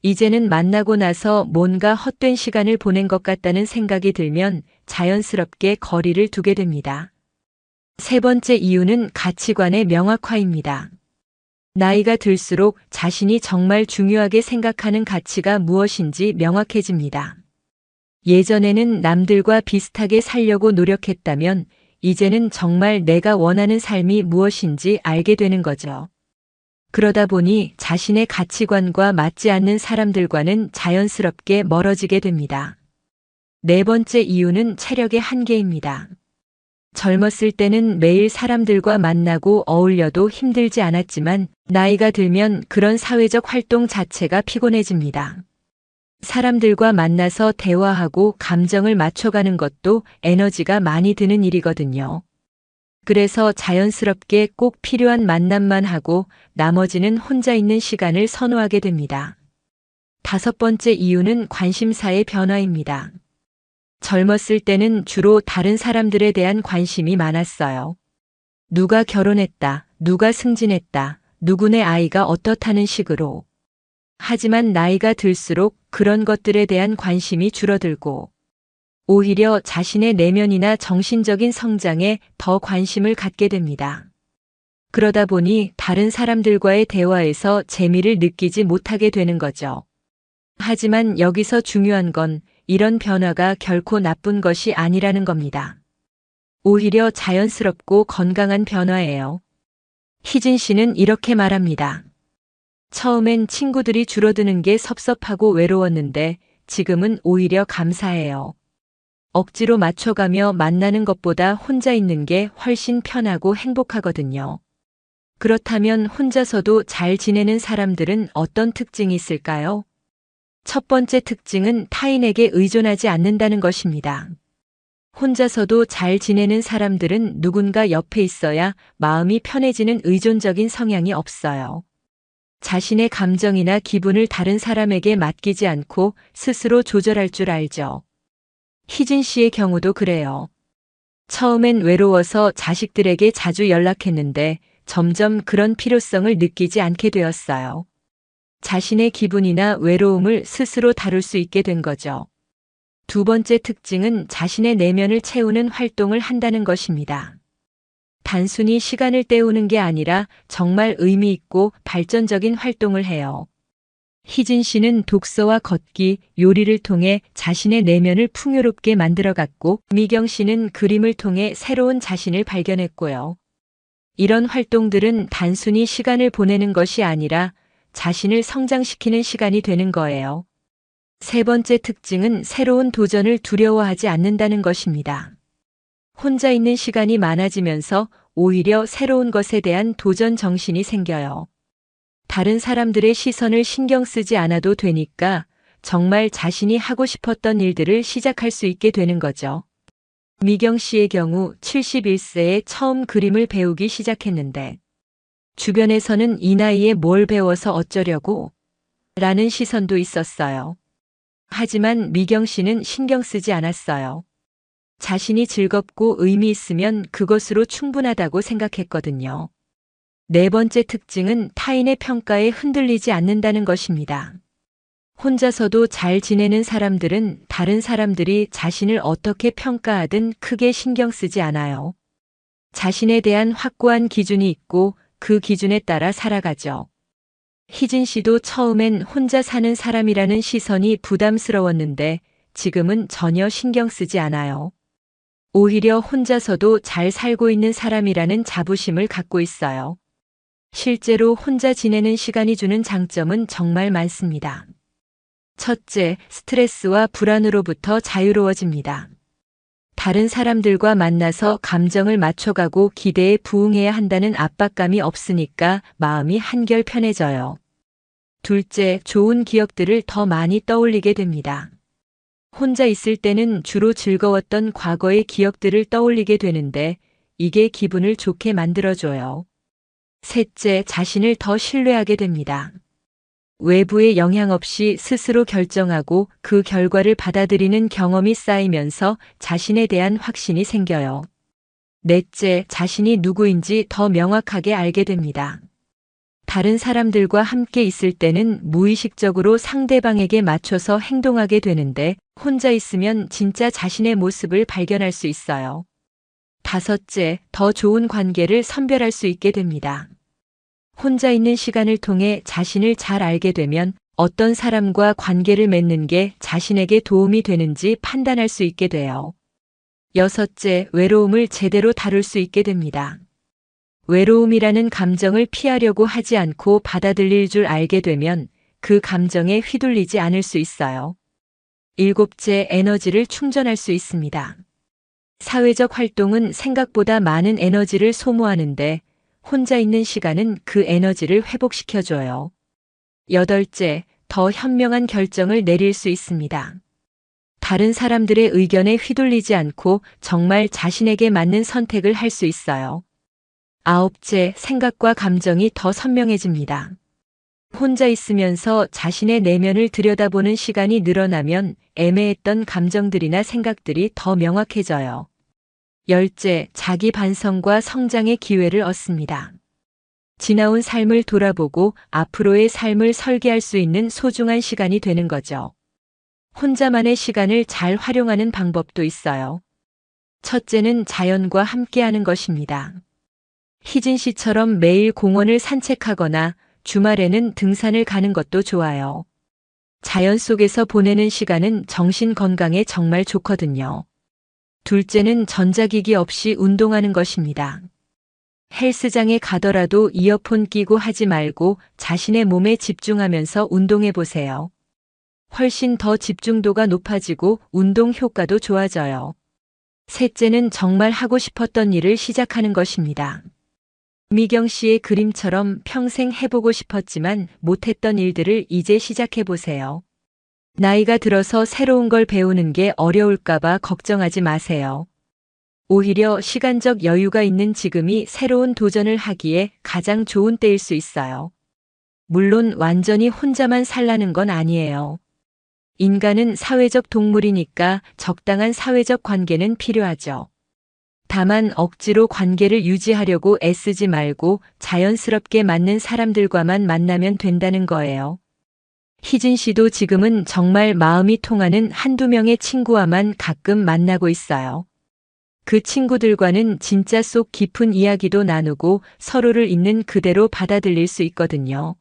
이제는 만나고 나서 뭔가 헛된 시간을 보낸 것 같다는 생각이 들면 자연스럽게 거리를 두게 됩니다. 세 번째 이유는 가치관의 명확화입니다. 나이가 들수록 자신이 정말 중요하게 생각하는 가치가 무엇인지 명확해집니다. 예전에는 남들과 비슷하게 살려고 노력했다면 이제는 정말 내가 원하는 삶이 무엇인지 알게 되는 거죠. 그러다 보니 자신의 가치관과 맞지 않는 사람들과는 자연스럽게 멀어지게 됩니다. 네 번째 이유는 체력의 한계입니다. 젊었을 때는 매일 사람들과 만나고 어울려도 힘들지 않았지만 나이가 들면 그런 사회적 활동 자체가 피곤해집니다. 사람들과 만나서 대화하고 감정을 맞춰가는 것도 에너지가 많이 드는 일이거든요. 그래서 자연스럽게 꼭 필요한 만남만 하고 나머지는 혼자 있는 시간을 선호하게 됩니다. 다섯 번째 이유는 관심사의 변화입니다. 젊었을 때는 주로 다른 사람들에 대한 관심이 많았어요. 누가 결혼했다, 누가 승진했다, 누구네 아이가 어떻다는 식으로. 하지만 나이가 들수록 그런 것들에 대한 관심이 줄어들고 오히려 자신의 내면이나 정신적인 성장에 더 관심을 갖게 됩니다. 그러다 보니 다른 사람들과의 대화에서 재미를 느끼지 못하게 되는 거죠. 하지만 여기서 중요한 건 이런 변화가 결코 나쁜 것이 아니라는 겁니다. 오히려 자연스럽고 건강한 변화예요. 희진 씨는 이렇게 말합니다. 처음엔 친구들이 줄어드는 게 섭섭하고 외로웠는데 지금은 오히려 감사해요. 억지로 맞춰가며 만나는 것보다 혼자 있는 게 훨씬 편하고 행복하거든요. 그렇다면 혼자서도 잘 지내는 사람들은 어떤 특징이 있을까요? 첫 번째 특징은 타인에게 의존하지 않는다는 것입니다. 혼자서도 잘 지내는 사람들은 누군가 옆에 있어야 마음이 편해지는 의존적인 성향이 없어요. 자신의 감정이나 기분을 다른 사람에게 맡기지 않고 스스로 조절할 줄 알죠. 희진 씨의 경우도 그래요. 처음엔 외로워서 자식들에게 자주 연락했는데 점점 그런 필요성을 느끼지 않게 되었어요. 자신의 기분이나 외로움을 스스로 다룰 수 있게 된 거죠. 두 번째 특징은 자신의 내면을 채우는 활동을 한다는 것입니다. 단순히 시간을 때우는 게 아니라 정말 의미 있고 발전적인 활동을 해요. 희진 씨는 독서와 걷기, 요리를 통해 자신의 내면을 풍요롭게 만들어갔고, 미경 씨는 그림을 통해 새로운 자신을 발견했고요. 이런 활동들은 단순히 시간을 보내는 것이 아니라 자신을 성장시키는 시간이 되는 거예요. 세 번째 특징은 새로운 도전을 두려워하지 않는다는 것입니다. 혼자 있는 시간이 많아지면서 오히려 새로운 것에 대한 도전 정신이 생겨요. 다른 사람들의 시선을 신경 쓰지 않아도 되니까 정말 자신이 하고 싶었던 일들을 시작할 수 있게 되는 거죠. 미경 씨의 경우 71세에 처음 그림을 배우기 시작했는데 주변에서는 이 나이에 뭘 배워서 어쩌려고 라는 시선도 있었어요. 하지만 미경 씨는 신경 쓰지 않았어요. 자신이 즐겁고 의미 있으면 그것으로 충분하다고 생각했거든요. 네 번째 특징은 타인의 평가에 흔들리지 않는다는 것입니다. 혼자서도 잘 지내는 사람들은 다른 사람들이 자신을 어떻게 평가하든 크게 신경 쓰지 않아요. 자신에 대한 확고한 기준이 있고 그 기준에 따라 살아가죠. 희진 씨도 처음엔 혼자 사는 사람이라는 시선이 부담스러웠는데 지금은 전혀 신경 쓰지 않아요. 오히려 혼자서도 잘 살고 있는 사람이라는 자부심을 갖고 있어요. 실제로 혼자 지내는 시간이 주는 장점은 정말 많습니다. 첫째, 스트레스와 불안으로부터 자유로워집니다. 다른 사람들과 만나서 감정을 맞춰가고 기대에 부응해야 한다는 압박감이 없으니까 마음이 한결 편해져요. 둘째, 좋은 기억들을 더 많이 떠올리게 됩니다. 혼자 있을 때는 주로 즐거웠던 과거의 기억들을 떠올리게 되는데 이게 기분을 좋게 만들어줘요. 셋째, 자신을 더 신뢰하게 됩니다. 외부의 영향 없이 스스로 결정하고 그 결과를 받아들이는 경험이 쌓이면서 자신에 대한 확신이 생겨요. 넷째, 자신이 누구인지 더 명확하게 알게 됩니다. 다른 사람들과 함께 있을 때는 무의식적으로 상대방에게 맞춰서 행동하게 되는데 혼자 있으면 진짜 자신의 모습을 발견할 수 있어요. 다섯째, 더 좋은 관계를 선별할 수 있게 됩니다. 혼자 있는 시간을 통해 자신을 잘 알게 되면 어떤 사람과 관계를 맺는 게 자신에게 도움이 되는지 판단할 수 있게 돼요. 여섯째, 외로움을 제대로 다룰 수 있게 됩니다. 외로움이라는 감정을 피하려고 하지 않고 받아들일 줄 알게 되면 그 감정에 휘둘리지 않을 수 있어요. 일곱째, 에너지를 충전할 수 있습니다. 사회적 활동은 생각보다 많은 에너지를 소모하는데 혼자 있는 시간은 그 에너지를 회복시켜줘요. 여덟째, 더 현명한 결정을 내릴 수 있습니다. 다른 사람들의 의견에 휘둘리지 않고 정말 자신에게 맞는 선택을 할 수 있어요. 아홉째, 생각과 감정이 더 선명해집니다. 혼자 있으면서 자신의 내면을 들여다보는 시간이 늘어나면 애매했던 감정들이나 생각들이 더 명확해져요. 열째, 자기 반성과 성장의 기회를 얻습니다. 지나온 삶을 돌아보고 앞으로의 삶을 설계할 수 있는 소중한 시간이 되는 거죠. 혼자만의 시간을 잘 활용하는 방법도 있어요. 첫째는 자연과 함께하는 것입니다. 희진 씨처럼 매일 공원을 산책하거나 주말에는 등산을 가는 것도 좋아요. 자연 속에서 보내는 시간은 정신 건강에 정말 좋거든요. 둘째는 전자기기 없이 운동하는 것입니다. 헬스장에 가더라도 이어폰 끼고 하지 말고 자신의 몸에 집중하면서 운동해 보세요. 훨씬 더 집중도가 높아지고 운동 효과도 좋아져요. 셋째는 정말 하고 싶었던 일을 시작하는 것입니다. 미경 씨의 그림처럼 평생 해보고 싶었지만 못했던 일들을 이제 시작해 보세요. 나이가 들어서 새로운 걸 배우는 게 어려울까봐 걱정하지 마세요. 오히려 시간적 여유가 있는 지금이 새로운 도전을 하기에 가장 좋은 때일 수 있어요. 물론 완전히 혼자만 살라는 건 아니에요. 인간은 사회적 동물이니까 적당한 사회적 관계는 필요하죠. 다만 억지로 관계를 유지하려고 애쓰지 말고 자연스럽게 맞는 사람들과만 만나면 된다는 거예요. 희진 씨도 지금은 정말 마음이 통하는 한두 명의 친구와만 가끔 만나고 있어요. 그 친구들과는 진짜 속 깊은 이야기도 나누고 서로를 있는 그대로 받아들일 수 있거든요.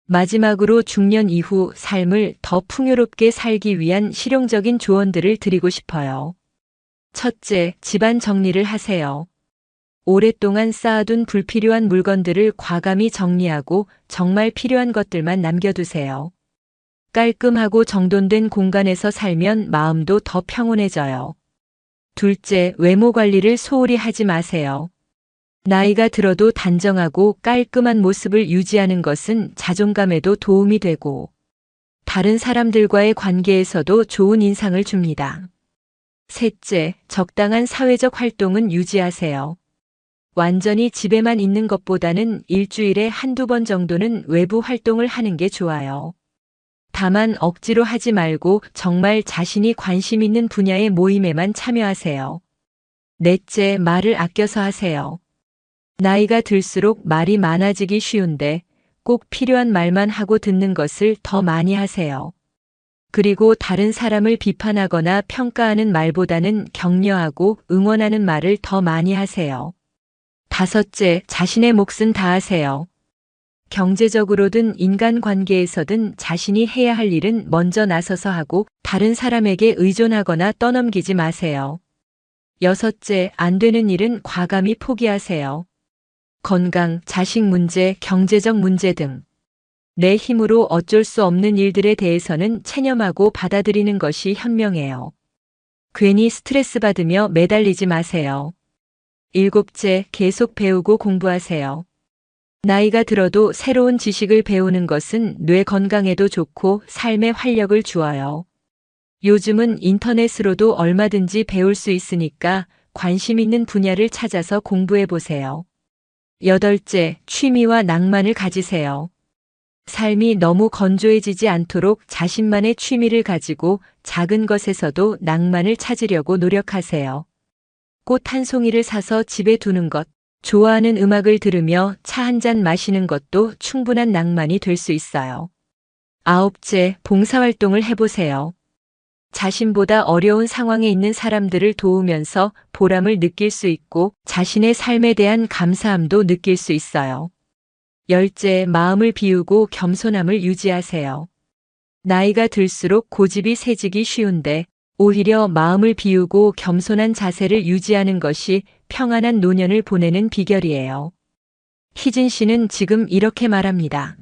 마지막으로 중년 이후 삶을 더 풍요롭게 살기 위한 실용적인 조언들을 드리고 싶어요. 첫째, 집안 정리를 하세요. 오랫동안 쌓아둔 불필요한 물건들을 과감히 정리하고 정말 필요한 것들만 남겨두세요. 깔끔하고 정돈된 공간에서 살면 마음도 더 평온해져요. 둘째, 외모 관리를 소홀히 하지 마세요. 나이가 들어도 단정하고 깔끔한 모습을 유지하는 것은 자존감에도 도움이 되고 다른 사람들과의 관계에서도 좋은 인상을 줍니다. 셋째, 적당한 사회적 활동은 유지하세요. 완전히 집에만 있는 것보다는 일주일에 한두 번 정도는 외부 활동을 하는 게 좋아요. 다만 억지로 하지 말고 정말 자신이 관심 있는 분야의 모임에만 참여하세요. 넷째, 말을 아껴서 하세요. 나이가 들수록 말이 많아지기 쉬운데 꼭 필요한 말만 하고 듣는 것을 더 많이 하세요. 그리고 다른 사람을 비판하거나 평가하는 말보다는 격려하고 응원하는 말을 더 많이 하세요. 5째, 자신의 몫은 다 하세요. 경제적으로든 인간관계에서든 자신이 해야 할 일은 먼저 나서서 하고 다른 사람에게 의존하거나 떠넘기지 마세요. 6째, 안 되는 일은 과감히 포기하세요. 건강, 자식 문제, 경제적 문제 등 내 힘으로 어쩔 수 없는 일들에 대해서는 체념하고 받아들이는 것이 현명해요. 괜히 스트레스 받으며 매달리지 마세요. 7째, 계속 배우고 공부하세요. 나이가 들어도 새로운 지식을 배우는 것은 뇌 건강에도 좋고 삶에 활력을 주어요. 요즘은 인터넷으로도 얼마든지 배울 수 있으니까 관심 있는 분야를 찾아서 공부해 보세요. 8째, 취미와 낭만을 가지세요. 삶이 너무 건조해지지 않도록 자신만의 취미를 가지고 작은 것에서도 낭만을 찾으려고 노력하세요. 꽃 한 송이를 사서 집에 두는 것, 좋아하는 음악을 들으며 차 한 잔 마시는 것도 충분한 낭만이 될 수 있어요. 9째, 봉사활동을 해보세요. 자신보다 어려운 상황에 있는 사람들을 도우면서 보람을 느낄 수 있고 자신의 삶에 대한 감사함도 느낄 수 있어요. 10째, 마음을 비우고 겸손함을 유지하세요. 나이가 들수록 고집이 세지기 쉬운데 오히려 마음을 비우고 겸손한 자세를 유지하는 것이 평안한 노년을 보내는 비결이에요. 희진 씨는 지금 이렇게 말합니다.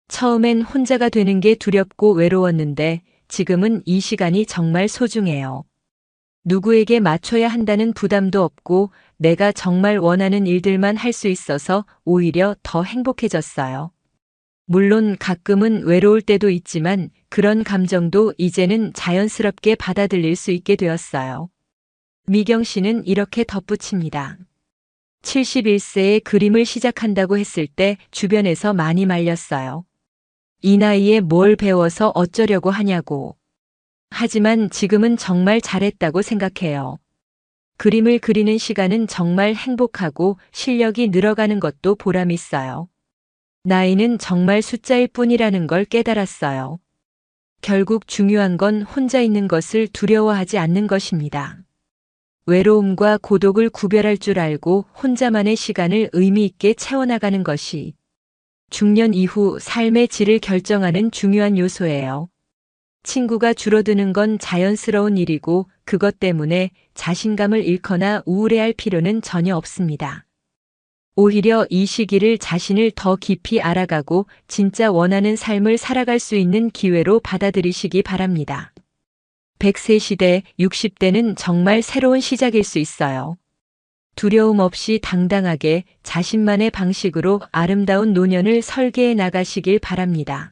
처음엔 혼자가 되는 게 두렵고 외로웠는데 지금은 이 시간이 정말 소중해요. 누구에게 맞춰야 한다는 부담도 없고 내가 정말 원하는 일들만 할 수 있어서 오히려 더 행복해졌어요. 물론 가끔은 외로울 때도 있지만 그런 감정도 이제는 자연스럽게 받아들일 수 있게 되었어요. 미경 씨는 이렇게 덧붙입니다. 71세에 그림을 시작한다고 했을 때 주변에서 많이 말렸어요. 이 나이에 뭘 배워서 어쩌려고 하냐고. 하지만 지금은 정말 잘했다고 생각해요. 그림을 그리는 시간은 정말 행복하고 실력이 늘어가는 것도 보람 있어요. 나이는 정말 숫자일 뿐이라는 걸 깨달았어요. 결국 중요한 건 혼자 있는 것을 두려워하지 않는 것입니다. 외로움과 고독을 구별할 줄 알고 혼자만의 시간을 의미 있게 채워나가는 것이 중년 이후 삶의 질을 결정하는 중요한 요소예요. 친구가 줄어드는 건 자연스러운 일이고 그것 때문에 자신감을 잃거나 우울해할 필요는 전혀 없습니다. 오히려 이 시기를 자신을 더 깊이 알아가고 진짜 원하는 삶을 살아갈 수 있는 기회로 받아들이시기 바랍니다. 100세 시대, 60대는 정말 새로운 시작일 수 있어요. 두려움 없이 당당하게 자신만의 방식으로 아름다운 노년을 설계해 나가시길 바랍니다.